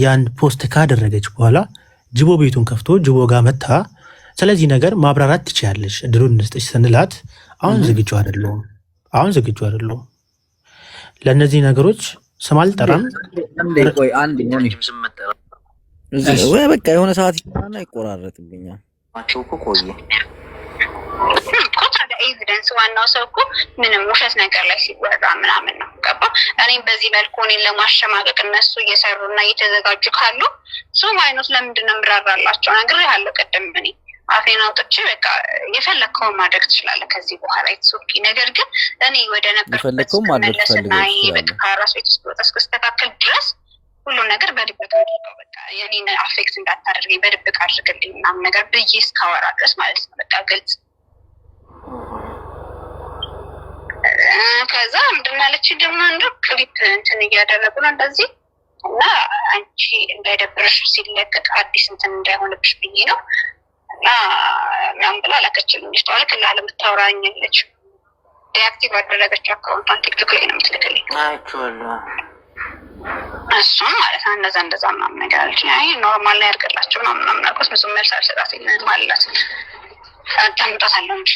ያን ፖስት ካደረገች በኋላ ጅቦ ቤቱን ከፍቶ ጅቦ ጋር መታ ስለዚህ ነገር ማብራራት ትችያለሽ እድሉን እንስጥሽ ስንላት አሁን ዝግጁ አይደለሁም ለነዚህ ነገሮች ስም አልጠራም ቆይ አንድ ወይ በቃ የሆነ ሰዓት ይችላል ይቆራረጥብኛል አቸው ቆየ ኤቪደንስ ዋናው ሰው እኮ ምንም ውሸት ነገር ላይ ሲወራ ምናምን ነው ገባ እኔም በዚህ መልኩ እኔን ለማሸማቀቅ እነሱ እየሰሩና እየተዘጋጁ ካሉ ሰው ማይኖስ ለምንድን ነው ምራራላቸው ነገር ያለው ቀደም እኔ አፌን አውጥቼ በቃ የፈለከውን ማድረግ ትችላለህ ከዚህ በኋላ ይትሶኪ ነገር ግን እኔ ወደ ነበርኩበት መለስና በቃ ራስ ቤት ውስጥ ተስተካከል ድረስ ሁሉ ነገር በድብቅ አድርገው በቃ የኔን አፌክት እንዳታደርገኝ በድብቅ አድርግልኝ ምናምን ነገር ብዬ እስካወራ ድረስ ማለት ነው በቃ ግልጽ ከዛ ምንድን አለች ደግሞ አንዱ ክሊፕ እንትን እያደረጉ ነው እንደዚህ እና አንቺ እንዳይደብርሽ ሲለቀቅ አዲስ እንትን እንዳይሆንብሽ ብዬ ነው እና ምናምን ብላ ላከችልኝ ልጅቷ ለምታወራኛለች ዲአክቲቭ አደረገችው አካውንቷን ቲክቶክ ላይ ነው የምትልክልኝ አይቼዋለሁ እሱም ማለት ነው እንደዛ ምናምን ነገር አለች አይ ኖርማል ላይ ያድርግላቸው ምናምን አልኩት ብዙም መልስ አልሰጣትም ማለት አዳምጣታለሁ እንጂ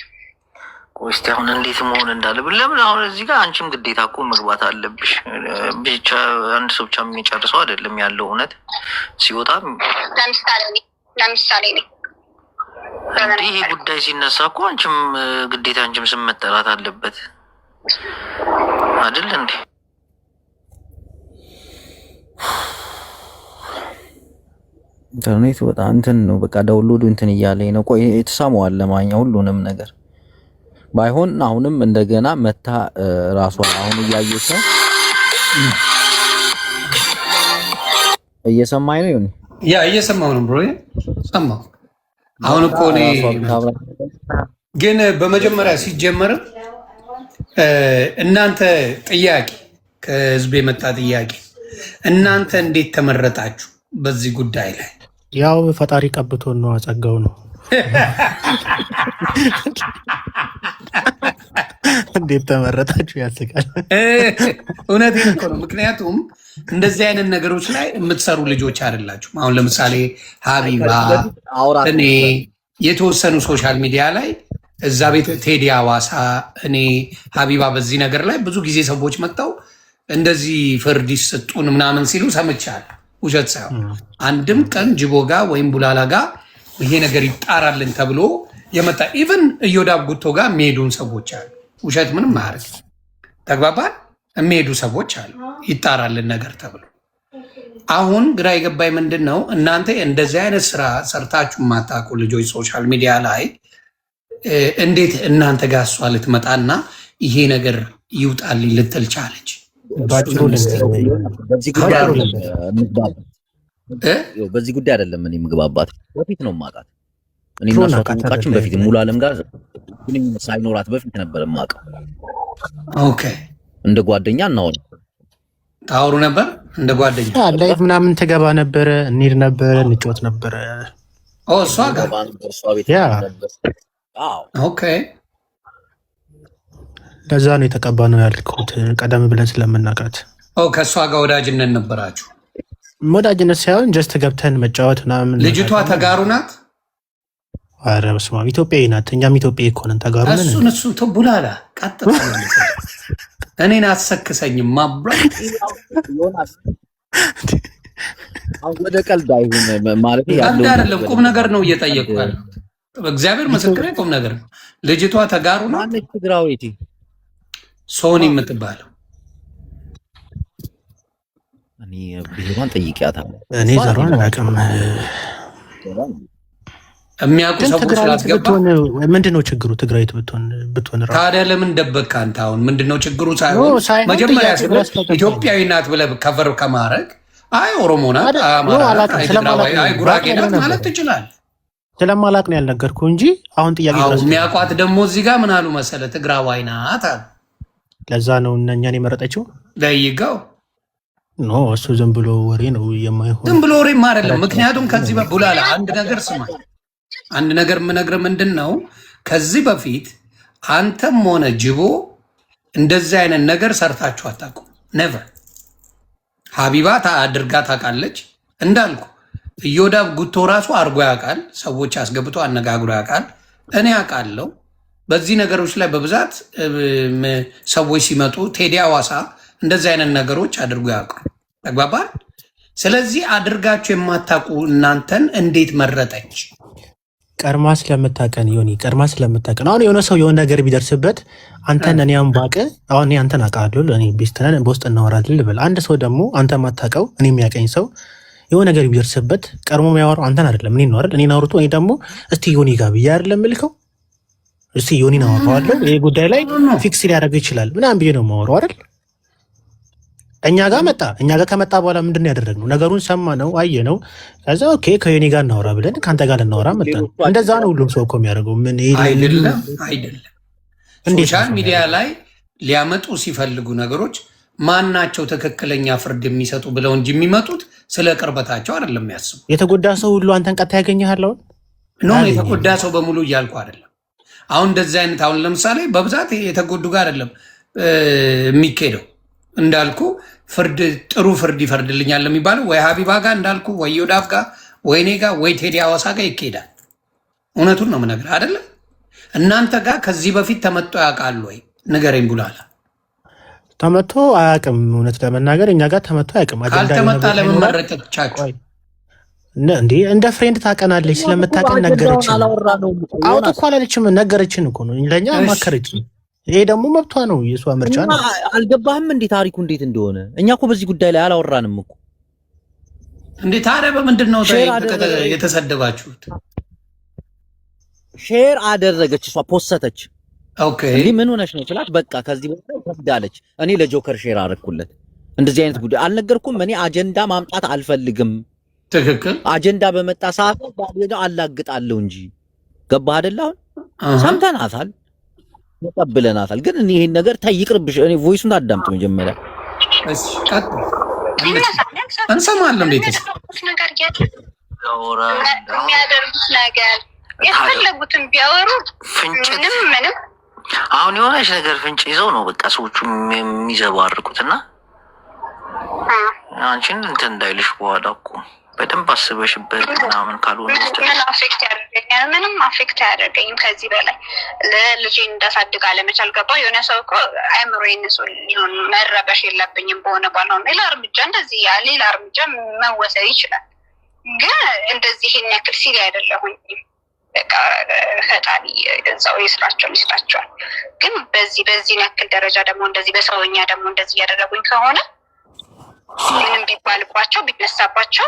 ቆይስቲ አሁን እንዴት መሆን እንዳለብን ለምን አሁን እዚህ ጋር አንቺም ግዴታ እኮ መግባት አለብሽ ብቻ አንድ ሰው ብቻ የሚጨርሰው አይደለም ያለው እውነት ሲወጣ ለምሳሌ ይሄ ጉዳይ ሲነሳ እኮ አንቺም ግዴታ አንቺም ስም መጠራት አለበት አይደል እንዴ ኢንተርኔት በጣም እንትን ነው በቃ ዳውንሎዱ እንትን እያለኝ ነው ቆይ የተሳመዋል ለማንኛውም ሁሉንም ነገር ባይሆን አሁንም እንደገና መታ ራሷ አሁን እያየች ነው እየሰማኝ ነው ይሁን ያ እየሰማው ነው ብሮ ሰማው አሁን እኮ ግን በመጀመሪያ ሲጀመር እናንተ ጥያቄ ከህዝብ የመጣ ጥያቄ እናንተ እንዴት ተመረጣችሁ በዚህ ጉዳይ ላይ ያው ፈጣሪ ቀብቶን ነው አጸጋው ነው እንዴት ተመረጣችሁ ያስቃል እውነቴን እኮ ነው ምክንያቱም እንደዚህ አይነት ነገሮች ላይ የምትሰሩ ልጆች አይደላችሁም አሁን ለምሳሌ ሀቢባ እኔ የተወሰኑ ሶሻል ሚዲያ ላይ እዛ ቤት ቴዲ አዋሳ እኔ ሀቢባ በዚህ ነገር ላይ ብዙ ጊዜ ሰዎች መጥተው እንደዚህ ፍርድ ይሰጡን ምናምን ሲሉ ሰምቻለሁ ውሸት ሳይሆን አንድም ቀን ጅቦጋ ወይም ቡላላ ጋር ይሄ ነገር ይጣራልን ተብሎ የመጣ ኢቭን እዮዳብ ጉቶ ጋር የሚሄዱን ሰዎች አሉ ውሸት ምንም ማረግ ተግባባል የሚሄዱ ሰዎች አሉ ይጣራልን ነገር ተብሎ አሁን ግራ የገባኝ ምንድነው እናንተ እንደዚህ አይነት ስራ ሰርታችሁ ማታውቁ ልጆች ሶሻል ሚዲያ ላይ እንዴት እናንተ ጋር እሷ ልትመጣና ይሄ ነገር ይውጣልኝ ልትል ቻለች በዚህ ጉዳይ አይደለም እኔ ምግባባት በፊት ነው ማውቃት እኔና እሷ ከውቃችን በፊት ሙሉ ዓለም ጋር ሳይኖራት በፊት ነበር ማውቀው ኦኬ እንደ ጓደኛ እናወራ ታወሩ ነበር እንደ ጓደኛ ላይፍ ምናምን ተገባ ነበር እንሂድ ነበር እንጫወት ነበር እሷ ጋር ያ ኦኬ ለዛ ነው የተቀባነው ያልኩት ቀደም ብለን ስለምናውቃት ከእሷ ጋር ወዳጅነት ነበራችሁ ወዳጅነት ሳይሆን ጀስት ገብተን መጫወት ምናምን ልጅቷ ተጋሩ ናት ኧረ በስመ አብ ኢትዮጵያዊ ናት እኛም ኢትዮጵያዊ እኮ ነን ተጋሩ ነን እሱን ተቡላላ ቀጥታ እኔን አትሰክሰኝም ማብራት ወደ ቀልድ አይሁን ማለት ያለው አይደለም ቁም ነገር ነው እየጠየቁ ያለው እግዚአብሔር ምስክሬ ቁም ነገር ነው ልጅቷ ተጋሩ ናት ትግራዊቲ ሶኒ የምትባለው እኔ ቢሆን ጠይቂያታለሁ እኔ ዘሯን አላውቅም የሚያውቁ ሰዎች ስላስገባ ምንድነው ችግሩ ትግራዊት ብትሆን ታዲያ ለምን ደበካ አንተ አሁን ምንድነው ችግሩ ሳይሆን መጀመሪያ ኢትዮጵያዊ ናት ብለህ ከቨር ከማድረግ አይ ኦሮሞ ናት አይ ጉራጌ ናት ማለት ትችላለህ ስለማላቅ ነው ያልነገርኩህ እንጂ አሁን ጥያቄ የሚያውቋት ደግሞ እዚህ ጋር ምን አሉ መሰለህ ትግራዋይ ናት አሉ ለዛ ነው እኛን የመረጠችው ለይጋው ኖ እሱ ዝም ብሎ ወሬ ነው የማይሆን ዝም ብሎ ወሬ አይደለም ምክንያቱም ከዚህ በቡላላ አንድ ነገር ስማ አንድ ነገር የምነግርህ ምንድነው ከዚህ በፊት አንተም ሆነ ጅቦ እንደዚህ አይነት ነገር ሰርታችሁ አታውቁም ነቨር ሀቢባ አድርጋ ታውቃለች እንዳልኩ ኢዮዳብ ጉቶ ራሱ አርጎ ያውቃል። ሰዎች አስገብቶ አነጋግሮ ያውቃል። እኔ ያውቃለሁ። በዚህ ነገሮች ላይ በብዛት ሰዎች ሲመጡ ቴዲ አዋሳ እንደዚህ አይነት ነገሮች አድርጎ ያውቃል። ተግባባል። ስለዚህ አድርጋችሁ የማታውቁ እናንተን እንዴት መረጠች? ቀርማ ስለምታቀን ዮኒ፣ ቀርማ ስለምታቀን። አሁን የሆነ ሰው የሆነ ነገር ቢደርስበት አንተን እኔ አንባቅ አሁን እኔ አንተን አውቃለሁ እኔ ቤስተነን በውስጥ እናወራለን ልበል። አንድ ሰው ደግሞ አንተ ማታውቀው እኔ የሚያቀኝ ሰው የሆነ ነገር ቢደርስበት ቀርሞ የሚያወራው አንተን አይደለም እኔን ነው አይደል? እኔን አውርቶ እኔ ደግሞ እስቲ ዮኒ ጋር ብዬ አይደለም የምልከው። እስቲ ዮኒን አወራዋለሁ ይሄ ጉዳይ ላይ ፊክስ ሊያደርገው ይችላል ምናምን ብዬ ነው የማወራው አይደል? እኛ ጋር መጣ። እኛ ጋር ከመጣ በኋላ ምንድን ነው ያደረግነው? ነገሩን ሰማ ነው አየ ነው። ከዛ ኦኬ ከዮኒ ጋር እናወራ ብለን ከአንተ ጋር ልናወራ መጣን። እንደዛ ነው ሁሉም ሰው እኮ የሚያደርገው። ምን አይደለም ሶሻል ሚዲያ ላይ ሊያመጡ ሲፈልጉ ነገሮች ማናቸው ትክክለኛ ፍርድ የሚሰጡ ብለው እንጂ የሚመጡት ስለ ቅርበታቸው አይደለም የሚያስቡ። የተጎዳ ሰው ሁሉ አንተን ቀጥታ ያገኘሃል። አሁን የተጎዳ ሰው በሙሉ እያልኩ አይደለም። አሁን እንደዚህ አይነት አሁን ለምሳሌ በብዛት የተጎዱ ጋር አይደለም የሚኬደው። እንዳልኩ ፍርድ ጥሩ ፍርድ ይፈርድልኛል የሚባለው ወይ ሀቢባ ጋር እንዳልኩ ወይ ዮዳፍ ጋር ወይ እኔ ጋር ወይ ቴዲ አዋሳ ጋር ይኬዳል። እውነቱን ነው የምነግርህ አይደለም። እናንተ ጋር ከዚህ በፊት ተመቶ ያውቃሉ ወይ ንገረኝ ቡላላ። ተመቶ አያውቅም። እውነት ለመናገር እኛ ጋር ተመቶ አያውቅም። ካልተመታ ለምን መረጠቻችሁ እንዴ? እንደ ፍሬንድ ታቀናለች። ስለምታቀን ነገረችን። አውጥ እኮ አላለችም፣ ነገረችን እኮ ነው ለእኛ ማከረችን። ይሄ ደግሞ መብቷ ነው፣ የእሷ ምርጫ ነው። አልገባህም እንዴ ታሪኩ እንዴት እንደሆነ? እኛ እኮ በዚህ ጉዳይ ላይ አላወራንም እኮ። እንዴ ታዲያ በምንድን ነው የተሰደባችሁት? ሼር አደረገች እሷ ፖሰተች። ኦኬ እንዴ ምን ሆነሽ ነው ስላት፣ በቃ ከዚህ በኋላ ተብዳለች። እኔ ለጆከር ሼር አደረኩለት። እንደዚህ አይነት ጉዳይ አልነገርኩም። እኔ አጀንዳ ማምጣት አልፈልግም። ትክክል። አጀንዳ በመጣ ሰዓት አላግጣለሁ እንጂ ገባህ አይደል? አሁን ሰምተናታል፣ ተቀብለናታል። ግን እኔ ይሄን ነገር ይቅርብሽ። እኔ ቮይሱን አዳምጥ መጀመሪያ። እሺ ቀጥል፣ እንሰማለን። ቤተሰብ የሚያደርጉት ነገር የፈለጉትን ቢያወሩ ምንም አሁን የሆነች ነገር ፍንጭ ይዘው ነው በቃ ሰዎቹ የሚዘባርቁትና አንቺን እንትን እንዳይልሽ በኋላ እኮ በደንብ አስበሽበት ምናምን ካልሆነ ምን አፌክት ያደርገኛል? ምንም አፌክት አያደርገኝም። ከዚህ በላይ ለልጄን እንዳሳድግ አለመቻል ገባ። የሆነ ሰው እኮ አእምሮ ይነሱ ሊሆን መረበሽ የለብኝም በሆነ ባልሆነ ሌላ እርምጃ እንደዚህ ሌላ እርምጃ መወሰድ ይችላል። ግን እንደዚህ ይሄን ያክል ሲል አይደለሁኝ። በቃ ፈጣሪ እዛው ይስራቸዋል ይስራቸዋል። ግን በዚህ ያክል ደረጃ ደግሞ እንደዚህ በሰውኛ ደግሞ እንደዚህ እያደረጉኝ ከሆነ ምንም ቢባልባቸው ቢነሳባቸው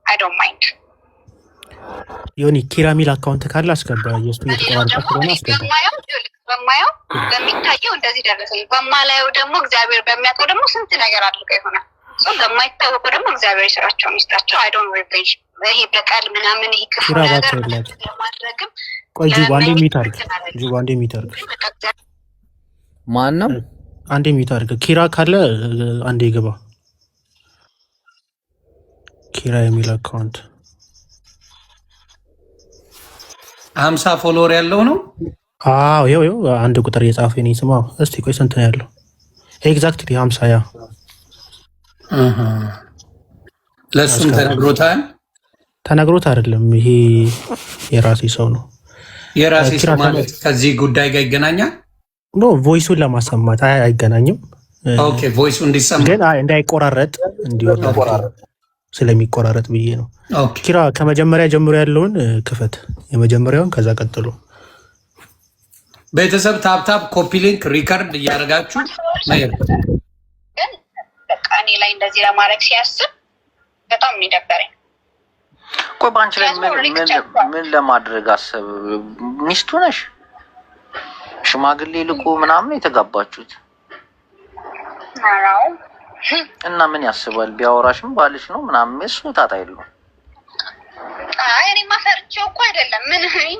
አይ ዶንት ማይንድ። ዮኒ ኪራ ሚል አካውንት ካለ አስገባ። የሱ የተቆራረጠ ስለሆነ አስገባ። በማየው በሚታየው እንደዚህ ደረሰኝ፣ በማላየው ደግሞ እግዚአብሔር በሚያውቀው ደግሞ ስንት ነገር አድርገው ይሆናል። በማይታወቀው ደግሞ እግዚአብሔር ይስራቸው ይስጣቸው። አይ ዶንት ሪቬንጅ ይሄ በቀል ምናምን ይሄ ክፉ ነገር ለማድረግም ቆይ ጁባ አንዴ ሚታርግ ጁባ አንዴ ሚታርግ ማን ነው አንዴ ሚታርግ ኪራ ካለ አንዴ ይገባ። ኪራ የሚል አካውንት 50 ፎሎወር ያለው ነው። አዎ ይኸው አንድ ቁጥር የጻፈ ነው ስማ። እስቲ ቆይ ስንት ነው ያለው? ኤግዛክትሊ 50 ያ ለሱም ተነግሮታል። ተነግሮት አይደለም ይሄ የራሴ ሰው ነው። የራሴ ሰው ማለት ከዚህ ጉዳይ ጋር ይገናኛል? ኖ ቮይሱን ለማሰማት አይገናኝም። ኦኬ ቮይሱ እንዲሰማ ግን እንዳይቆራረጥ እንዲወጣ ስለሚቆራረጥ ብዬ ነው። ኦኬ ኪራ ከመጀመሪያ ጀምሮ ያለውን ክፈት፣ የመጀመሪያውን ከዛ ቀጥሎ ቤተሰብ ታፕታፕ ኮፒ ሊንክ ሪከርድ እያደረጋችሁ ነው። ግን በቃ እኔ ላይ እንደዚህ ለማድረግ ሲያስብ በጣም የሚደበረኝ። ቆይ ባንቺ ላይ ምን ለማድረግ አሰብ? ሚስቱ ነሽ? ሽማግሌ ልቁ ምናምን የተጋባችሁት አራው እና ምን ያስባል? ቢያወራሽም ባልሽ ነው ምናምን እሱ ታጣ የለውም። አይ እኔ ማፈርቸው እኮ አይደለም።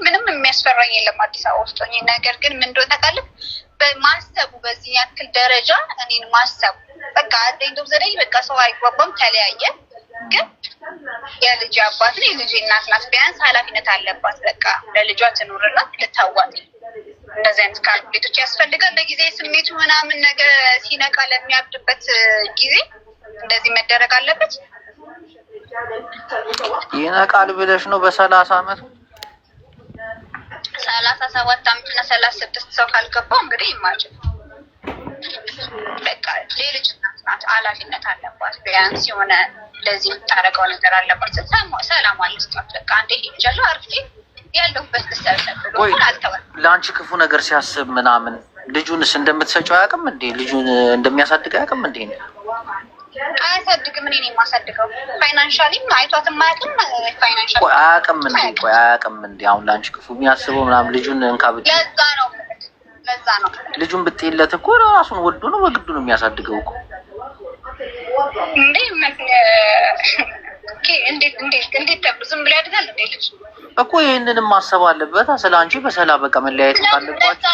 ምንም የሚያስፈራኝ የለም አዲስ አበባ ውስጥ ሆኜ። ነገር ግን ምን እንደሆነ ታውቃለህ? በማሰቡ በዚህ ያክል ደረጃ እኔን ማሰቡ በቃ እንደው ዘደይ በቃ ሰው አይጓጓም ተለያየ። ግን የልጅ አባት ነው የልጅ እናት ናት። ቢያንስ ኃላፊነት አለባት። በቃ ለልጇ ትኑርላት ልታዋጥ። እንደዚህ አይነት ካልኩሌቶች ያስፈልጋል። ለጊዜ ስሜቱ ምናምን ነገር ሲነቃ ለሚያብድበት ጊዜ እንደዚህ መደረግ አለበት። ይነቃል ብለሽ ነው በ30 ዓመት 37 ዓመትና 36 ሰው ካልገባው እንግዲህ ይማጭን በቃ ልጅ ናት፣ ኃላፊነት አለባት። ቢያንስ የሆነ ለዚህ የምታደርገው ነገር አለባት። ሰላም አለስቷት በቃ አንዴ ሄጃለሁ አርፌ ያለሁበት ተሰብሰብ ብሎ አልተወም። ለአንቺ ክፉ ነገር ሲያስብ ምናምን ልጁንስ እንደምትሰጪው አያውቅም እንዴ? ልጁን እንደሚያሳድግ አያውቅም እንዴ? አያሳድግም። እኔ ነኝ የማሳድገው። ፋይናንሻሊም አይቷትም አያውቅም። ፋይናንሻሊ አያውቅም እንዴ? ቆይ አያውቅም እንዴ? አሁን ለአንቺ ክፉ የሚያስበው ምናምን ልጁን እንካብት። ለዛ ነው ልጁን ብትይለት እኮ ራሱን ወዶ ነው በግዱ ነው የሚያሳድገው እኮ እንዴ። እንዴት ተብሎ ዝም ብሎ ያድጋል እንዴ ልጅ እኮ? ይሄንንም ማሰብ አለበት። ስለ አንቺ በሰላም በቃ መለያየት ካለባችሁ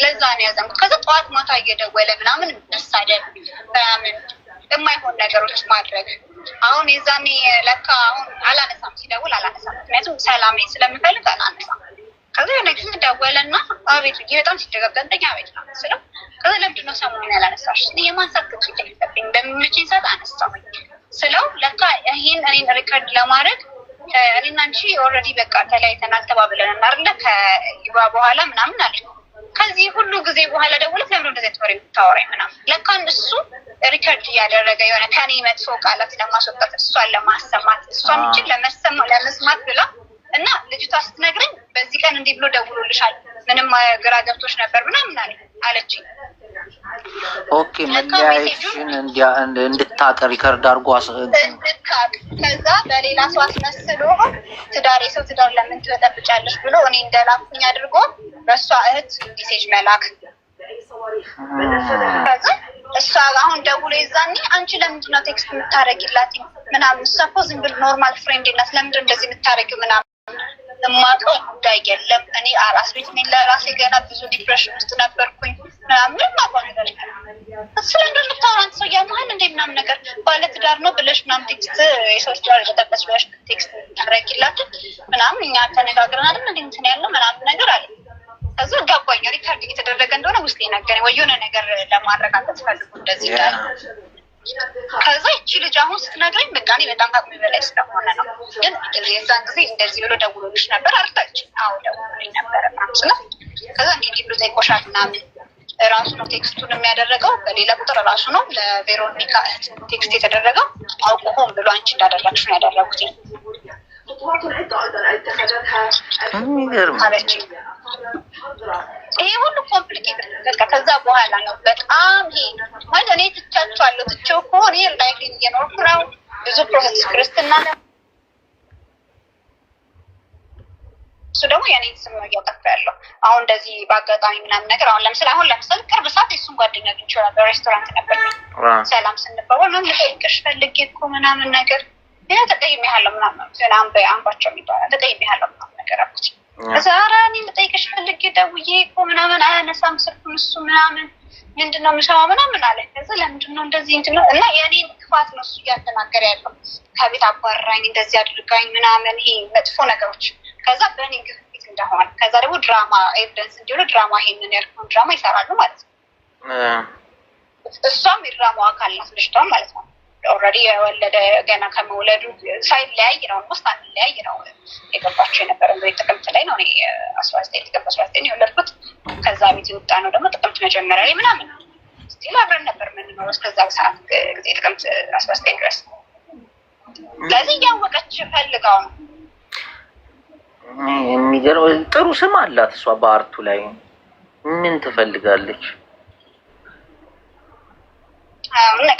ለዛ ነው ያዘንኩት። ከዛ ጠዋት ማታ እየደወለ ምናምን መሳደብ ምናምን የማይሆን ነገሮች ማድረግ። አሁን የዛኔ ለካ አሁን አላነሳም፣ ሲደውል አላነሳም። ምክንያቱም ሰላሜ ስለምፈልግ አላነሳም። ከዛ የሆነ ጊዜ ደወለና አቤት ብዬ በጣም ሲደጋገጠኝ አቤት ነው ስለው፣ ከዛ ለምንድን ነው ሰሞኑን ያላነሳሽ? የማንሳት ግጭት የለብኝ በሚመችኝ ሰዓት አነሳሁኝ ስለው ለካ ይህን እኔን ሪከርድ ለማድረግ እኔና አንቺ ኦልሬዲ በቃ ተለያይተናል ተባብለን አይደለ ከይባ በኋላ ምናምን አለ። ከዚህ ሁሉ ጊዜ በኋላ ደውለት ለምን እንደዚህ ተወሪ የምታወራኝ ምናምን። ለካ እሱ ሪከርድ እያደረገ የሆነ ከኔ መጥፎ ቃላት ለማስወጣት እሷን ለማሰማት እሷን እንጂ ለመስማት ብላ እና ልጅቷ ስትነግረኝ በዚህ ቀን እንዲህ ብሎ ደውሎልሻል ምንም ግራ ገብቶች ነበር ምናምን አለችኝ። ኦኬ መለያየትሽን እንድታቅ ሪከርድ አድርጎ እንድታቅ ከዛ በሌላ ሰው አስመስሎ የሰው ትዳር ለምን ትበጠብጫለሽ ብሎ እኔ እንደላኩኝ አድርጎ በእሷ እህት ሜሴጅ መላክ። ከዛ እሷ አሁን ደውሎ ይዛኔ አንቺ ለምንድን ነው ቴክስት የምታደርጊላት ምናምን። እሷ እኮ ዝም ብሎ ኖርማል ፍሬንድ ናት፣ ለምንድን እንደዚህ የምታደርጊው ምናምን። የማውቀው ጉዳይ የለም። እኔ አራስ ቤት ነኝ፣ ለራሴ ገና ብዙ ዲፕሬሽን ውስጥ ነበርኩኝ ምናምን የማውቀው ነገር ስለ እንደምታወራን ሰው ያመሀል እንደ ምናምን ነገር ባለትዳር ነው ብለሽ ምናምን ቴክስት የሰዎች ትዳር የበጠበች ብለሽ ቴክስት ታደርጊላት ምናምን እኛ ተነጋግረን አይደል እንደ እንትን ያለው ምናምን ነገር አለ። ከዛ ገባኝ ሪካርድ እየተደረገ እንደሆነ ውስጤ ነገረኝ። ወይ የሆነ ነገር ለማረጋገጥ ፈልጉ እንደዚህ ይላል። ከዛ ይቺ ልጅ አሁን ስትነግረኝ በቃ እኔ በጣም ከአቅሜ በላይ ስለሆነ ነው። ግን የዛን ጊዜ እንደዚህ ብሎ ደውሎልሽ ነበር አርታች? አዎ ደውሎልኝ ነበረ ምናምን ስላት ከዛ እንዲህ ብሎ ጠይቆሻል ምናምን ራሱ ነው ቴክስቱን የሚያደረገው። በሌላ ቁጥር ራሱ ነው ለቬሮኒካ እህት ቴክስት የተደረገው። አውቆ ሆን ብሎ አንቺ እንዳደረግሽ ነው ያደረጉት አለች። ይሄ ሁሉ ኮምፕሊኬት በቃ ከዛ በኋላ ነው በጣም ይሄ ማለት እኔ ትቻቸዋለሁ። ትቼው ከሆነ ላይፍ እየኖርኩ ነው። ብዙ ፕሮሰስ ክርስትና ነው። እሱ ደግሞ የኔ ስም ነው እያጠፋ ያለው። አሁን እንደዚህ በአጋጣሚ ምናምን ነገር አሁን ለምሳሌ ቅርብ ሰዓት የሱን ጓደኛ አግኝቼው ነበር። ሬስቶራንት ነበር ሰላም ስንባባል ነው ልጠይቅሽ ፈልጌ እኮ ምናምን ነገር ተቀይሜሃለሁ ምናምን በአምባቸው የሚባላል ተቀይሜሃለሁ ምናምን ነገር አልኩት። ከዛ ኧረ እኔ ልጠይቅሽ ፈልጌ ደውዬ እኮ ምናምን አያነሳም ስልኩን እሱ ምናምን ምንድን ነው የምሰማው ምናምን አለ። ከዛ ለምንድን ነው እንደዚህ እንትን ነው እና የእኔን ክፋት ነው እሱ እያተናገረ ያለው። ከቤት አባራኝ እንደዚህ አድርጋኝ ምናምን ይሄ መጥፎ ነገሮች ከዛ በእኔ ግፊት እንደሆነ ከዛ ደግሞ ድራማ ኤቪደንስ እንዲሆነ ድራማ ይሄንን ያልኩን ድራማ ይሰራሉ ማለት ነው። እሷም የድራማው አካል ናት ልጅቷን ማለት ነው። ኦልሬዲ የወለደ ገና ከመውለዱ ሳይለያይ ነው ውስጥ አንለያይ ነው የገባቸው የነበረ እንደ ጥቅምት ላይ ነው። እኔ 19 ጥቅምት 19 የወለድኩት ከዛ ቤት የወጣ ነው ደግሞ ጥቅምት መጀመሪያ ላይ ምናምን ስቲል አብረን ነበር የምንኖረው እስከዛ ሰዓት ጊዜ ጥቅምት 19 ድረስ። ለዚህ እያወቀች ፈልጋው ነው። የሚገርም ጥሩ ስም አላት እሷ በአርቱ ላይ ምን ትፈልጋለች?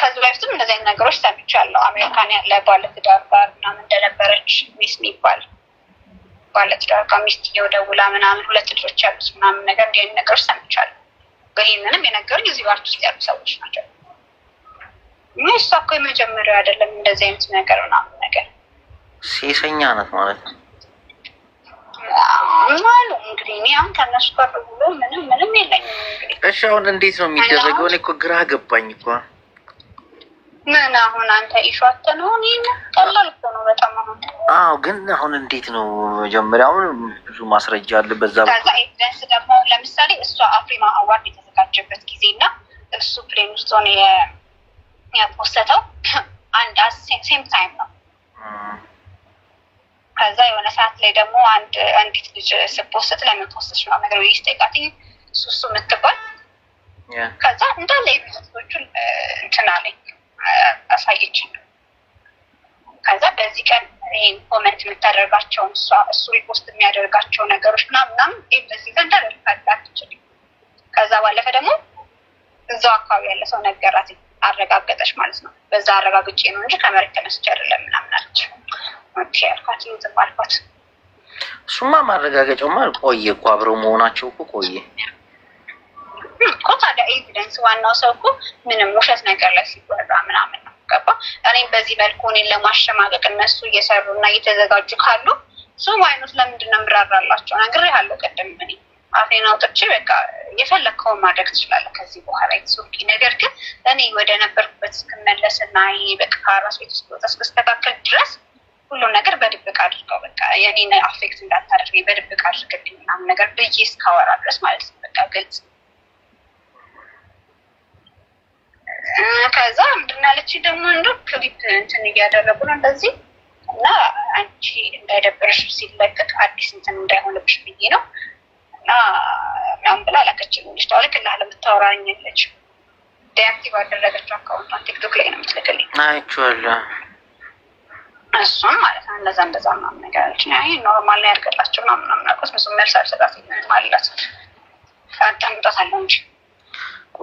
ከዚህ በፊትም እንደዚህ አይነት ነገሮች ሰምቻለሁ። አሜሪካን ያለ ባለትዳር ጋር ምናምን እንደነበረች ሚስ የሚባል ባለትዳር ጋር ሚስትየው ደውላ ምናምን 2 ልጆች ያሉት ምናምን ነገር እንዲህ አይነት ነገሮች ሰምቻለሁ። ይሄንንም የነገሩኝ እዚህ አርት ውስጥ ያሉ ሰዎች ናቸው። እሷ እኮ የመጀመሪያው አይደለም እንደዚህ አይነት ነገር ምናምን ነገር ሴሰኛ ናት ማለት ነው ማሉ እንግዲህ እኔ አሁን ከእነሱ ጋር ብሎ ምንም የለኝም። እንግዲህ እሺ አሁን እንዴት ነው የሚደረገው? እኔ እኮ ግራ ገባኝ እኮ። ምን አሁን አንተ ኢሹአተ ነው? እኔ ቀላል እኮ ነው በጣም አሁን። አዎ ግን አሁን እንዴት ነው መጀመሪያውን ብዙ ማስረጃ አለ በዛ። ከዛ ኤቪደንስ ደግሞ ለምሳሌ እሷ አፍሪማ አዋርድ የተዘጋጀበት ጊዜ እና እሱ ፕሌን ውስጥ ሆነ ያፖስተው አንድ ሴም ታይም ነው። ከዛ የሆነ ሰዓት ላይ ደግሞ አንዲት ልጅ ስፖስት ለምን ፖስትሽ ነው ነገር ይስጠቃት ሱሱ የምትባል ከዛ እንዳለ ኤፒሶዶቹን እንትን አለኝ አሳየችኝ። ከዛ በዚህ ቀን ይሄን ኮሜንት የምታደርጋቸውን እሱ ሪፖስት የሚያደርጋቸው ነገሮች ምናምን በዚህ ቀን እንዳደርጋላችል። ከዛ ባለፈ ደግሞ እዛው አካባቢ ያለ ሰው ነገራት፣ አረጋገጠች ማለት ነው። በዛ አረጋግጬ ነው እንጂ ከመሬት ተነስቼ አይደለም ምናምን አለች። ኦኬ አልኳት፣ ዝም አልኳት። እሱማ ማረጋገጫውማ ቆየ እኮ አብረው መሆናቸው እኮ ቆየ እኮ። ታዲያ ኤቪደንስ ዋናው ሰው እኮ ምንም ውሸት ነገር ላይ ሲወራ ምናምን ነው ገባ። እኔም በዚህ መልኩ እኔን ለማሸማቀቅ እነሱ እየሰሩ እና እየተዘጋጁ ካሉ ሰው አይነት ለምንድን ነው የምራራላቸው? ነግሬሃለሁ ቅድም። እኔ አፌን አውጥቼ በቃ የፈለግከውን ማድረግ ትችላለህ ከዚህ በኋላ ይትሱቂ። ነገር ግን እኔ ወደ ነበርኩበት እስክመለስ እና በቃ ከአራስ ቤት ውስጥ ወጣ እስክስተካከል ድረስ ሁሉም ነገር በድብቅ አድርገው በቃ የኔን አፌክት እንዳታደርገኝ በድብቅ አድርግልኝ ምናምን ነገር ብዬ እስካወራ ድረስ ማለት ነው። በቃ ግልጽ። ከዛ ምንድን አለች ደግሞ እንዶ ክሊፕ እንትን እያደረጉ ነው እንደዚህ እና አንቺ እንዳይደብርሽ ሲለቀቅ አዲስ እንትን እንዳይሆንብሽ ብዬ ነው እና ምናምን ብላ ላከችልኝ። ልጅቷ ልክልሃለሁ የምታወራኛለች ዲአክቲቭ አደረገችው አካውንቷን ቲክቶክ ላይ ነው የምትልክልኝ። አይቼዋለሁ እሱም ማለት ነው እንደዛ ምናምን ነገር አለች። አይ ኖርማል ነው ያድርግላቸው ምናምን አልኳት። ብዙ መልስ አልሰጣትም ማለት አዳምጣታለሁ እንጂ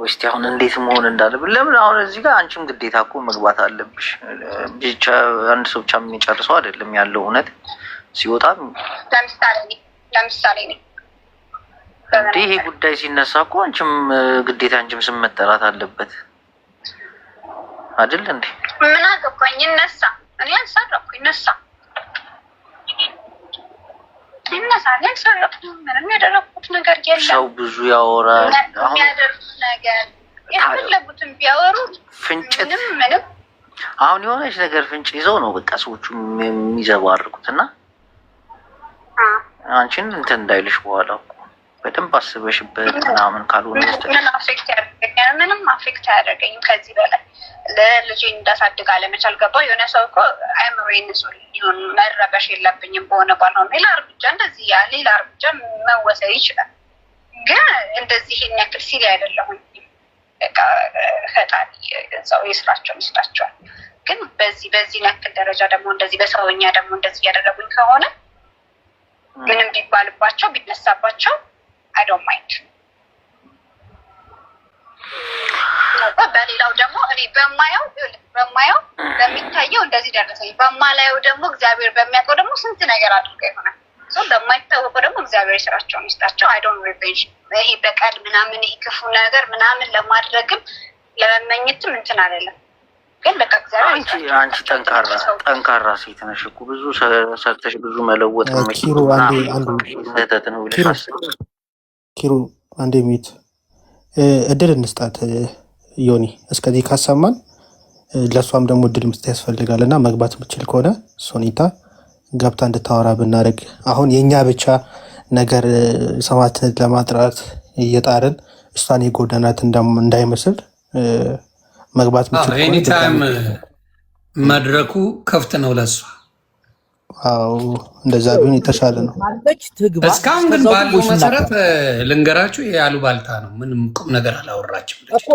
እስቲ አሁን እንዴት መሆን እንዳለብን ለምን አሁን እዚህ ጋር አንቺም ግዴታ እኮ መግባት አለብሽ። ብቻ አንድ ሰው ብቻ የሚጨርሰው አይደለም ያለው እውነት ሲወጣ ለምሳሌ ነው ይሄ ጉዳይ ሲነሳ እኮ አንቺም ግዴታ አንቺም ስም መጠራት አለበት አይደል እንዴ? ምን አገባኝ እነሳ እኔ አንሳረኩ ይነሳ ምንም ያደረኩት ነገር የለም። ሰው ብዙ ያወራል። አሁን ያደረኩት ነገር የፈለጉትን ቢያወሩ ፍንጭት ምንም አሁን የሆነች ነገር ፍንጭ ይዘው ነው በቃ ሰዎቹ የሚዘባርቁት እና አንቺን እንትን እንዳይልሽ በኋላ በደንብ አስበሽበት ምናምን ካልሆነ ምንም አፌክት አያደርገኝም ከዚህ በላይ ለልጄን እንዳሳድግ አለመቻል ገባ። የሆነ ሰው እኮ አእምሮዬን ንጹህ ሊሆን መረበሽ የለብኝም በሆነ ባልሆነ ሌላ እርምጃ እንደዚህ ሌላ እርምጃ መወሰድ ይችላል። ግን እንደዚህ ይሄን ያክል ሲል አይደለሁም። በቃ ፈጣሪ ሰው የስራቸውን ይስጣቸዋል። ግን በዚህ ያክል ደረጃ ደግሞ እንደዚህ በሰውኛ ደግሞ እንደዚህ እያደረጉኝ ከሆነ ምንም ቢባልባቸው ቢነሳባቸው I don't mind። በሌላው ደግሞ እኔ በማየው በሚታየው እንደዚህ ደረሰኝ፣ በማላየው ደግሞ እግዚአብሔር በሚያውቀው ደግሞ ስንት ነገር አድርገው ይሆናል። በማይታወቀው ደግሞ እግዚአብሔር ስራቸውን ይስጣቸው። I don't revenge ይሄ በቀል ምናምን ይሄ ክፉ ነገር ምናምን ለማድረግም ለመመኘትም እንትን አይደለም። ግን በቃ እግዚአብሔር አንቺ ጠንካራ ሴት ነሽ እኮ ብዙ ሰርተሽ ብዙ መለወጥ ነው። ኪሩ አንዴ ሚት እድል እንስጣት ዮኒ እስከዚህ ካሰማን ለሷም ደግሞ እድል መስጠት ያስፈልጋል እና መግባት የምችል ከሆነ ሶኒታ ገብታ እንድታወራ ብናደርግ አሁን የኛ ብቻ ነገር ሰማዕትነት ለማጥራት እየጣርን እሷን የጎዳናት እንዳይመስል መግባት የምችል ከሆነ ኤኒታይም መድረኩ ክፍት ነው ለሷ። አዎ እንደዛ ቢሆን የተሻለ ነው። እስካሁን ግን ባለው መሰረት ልንገራችሁ ያሉባልታ ነው። ምንም ቁም ነገር አላወራችም እኮ።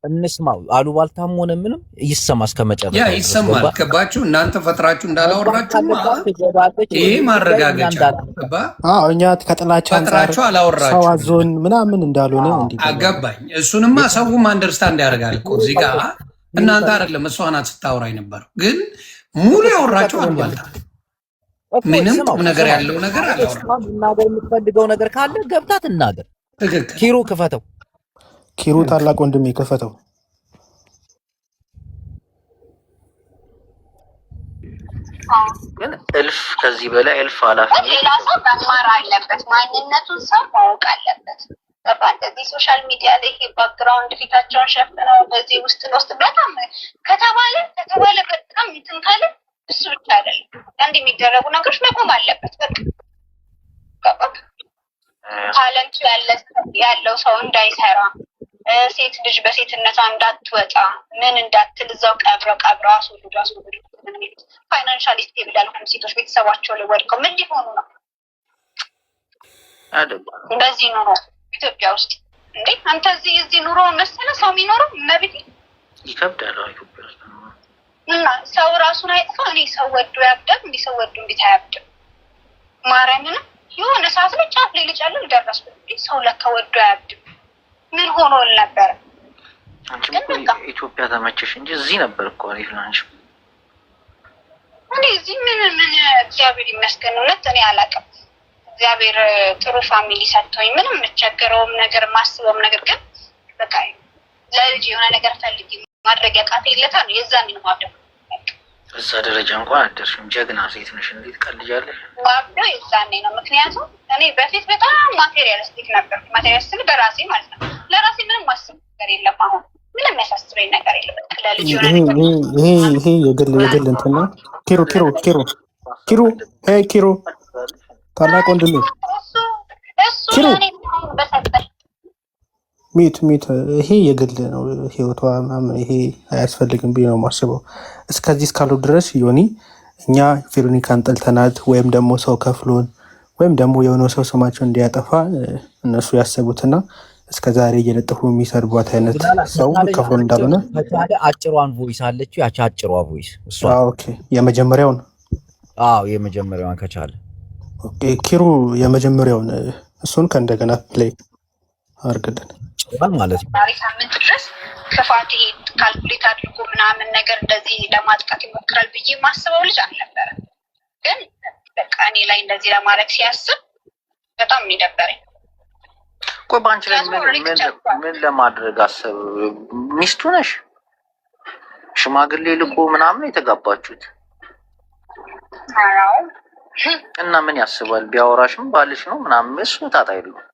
እንስማው አሉባልታም ሆነ ምንም ይሰማ እስከመጨረሻ ይሰማል። ገባችሁ? እናንተ ፈጥራችሁ እንዳላወራችሁ ይሄ ማረጋገጫ ገባ? አዎ እኛ ከጥላቻ አንፃር ሰው አዞን ምናምን እንዳልሆነ አገባኝ። እሱንማ ሰውም አንደርስታንድ ያደርጋል እኮ እዚህ ጋር እናንተ አይደለም እሷ ናት ስታወራ የነበረው። ግን ሙሉ ያወራችሁ አሉባልታ ምንም ነገር ያለው ነገር አላወራም። እናገር የምትፈልገው ነገር ካለ ገብታ ትናገር። ኪሩ ክፈተው። ኪሩ ታላቅ ወንድሜ ክፈተው። ግን እልፍ ከዚህ በላይ እልፍ ኃላፊነት ሌላ ሰው መማር አለበት። ማንነቱን ሰው ማወቅ አለበት። እንደዚህ ሶሻል ሚዲያ ላይ ባክግራውንድ ፊታቸውን ሸፍነው በዚህ ውስጥ በጣም ከተባለ በጣም እንትን ካለ እሱ ብቻ አይደለም አንድ የሚደረጉ ነገሮች መቆም አለበት። በቃ ታለንቱ ያለው ሰው እንዳይሰራ ሴት ልጅ በሴትነቷ እንዳትወጣ ምን እንዳትል እዛው ቀብረ አስወልዱ። ፋይናንሻሊ ስቴብል ያልሆኑ ሴቶች ቤተሰባቸው ላይ ወድቀው ምን ሊሆኑ ነው? በዚህ ኑሮ ኢትዮጵያ ውስጥ እንዴ አንተ እዚህ ኑሮ መሰለ ሰው የሚኖረው መብት ይከብዳል። ኢትዮጵያ ውስጥ እና ሰው ራሱን አይጥፋ። እኔ ሰው ወዶ ያብዳል እንዴ? ሰው ወዶ እንዴት አያብድም? ማርያምን የሆነ ሰዓት ላይ ጫፍ ላይ ልጫለሁ ደረስኩ። ሰው ለካ ወዶ አያብድም። ምን ሆኖ ነበር? አንቺም እኮ ኢትዮጵያ ተመቸሽ እንጂ እዚህ ነበር እኮ አሪፍ ነው። አንቺ እንዴ እዚህ ምን እግዚአብሔር ይመስገን እውነት እኔ አላውቅም። እግዚአብሔር ጥሩ ፋሚሊ ሰጥቶኝ ምንም የምቸገረውም ነገር ማስበውም ነገር ግን በቃ ለልጅ የሆነ ነገር ፈልጊ ማድረግ ያቃተ ይለታል። የዛኔ ነው ማብደው። እዛ ደረጃ እንኳን አደርሽም። ጀግና ሴት ነሽ። እንዴት ቀልጃለሽ? ማብደው የዛኔ ነው። ምክንያቱም እኔ በፊት በጣም ማቴሪያሊስቲክ ነበር። ማቴሪያሊስቲክ በራሴ ማለት ነው። ለራሴ ምንም ማስብ ነገር የለም። አሁን ምንም ያሳስበኝ ነገር የለም። ለልጅ የሆነ ነገር ይሄ የግል እንትን ነው። ኪሩ ታላቅ ወንድሜ ኪሩ ሚት ይሄ የግል ነው ህይወቷ ምናምን ይሄ አያስፈልግም ብዬ ነው የማስበው። እስከዚህ እስካሉ ድረስ ዮኒ እኛ ቬሮኒካን ጠልተናት ወይም ደግሞ ሰው ከፍሎን ወይም ደግሞ የሆነ ሰው ስማቸው እንዲያጠፋ እነሱ ያሰቡትና እስከ ዛሬ እየለጠፉ የሚሰርቧት አይነት ሰው ከፍሎን እንዳልሆነ አጭሯን ቮይስ አለችው። ያቺ አጭሯ ቮይስ እሷ ኦኬ የመጀመሪያውን የመጀመሪያዋን ከቻለ ኦኬ ኪሩ የመጀመሪያውን እሱን ከእንደገና ፕሌይ አርግልን ማለት ነው። ዛሬ ሳምንት ድረስ ክፋት ካልኩሌት አድርጎ ምናምን ነገር እንደዚህ ለማጥቃት ይሞክራል ብዬ ማስበው ልጅ አልነበረም። ግን በቃ እኔ ላይ እንደዚህ ለማድረግ ሲያስብ በጣም የሚደበረኝ። ቆይ በአንቺ ላይ ምን ለማድረግ አሰብ? ሚስቱ ነሽ? ሽማግሌ ልኮ ምናምን የተጋባችሁት እና ምን ያስባል? ቢያወራሽም ባልሽ ነው ምናምን እሱ ታጣ የለውም።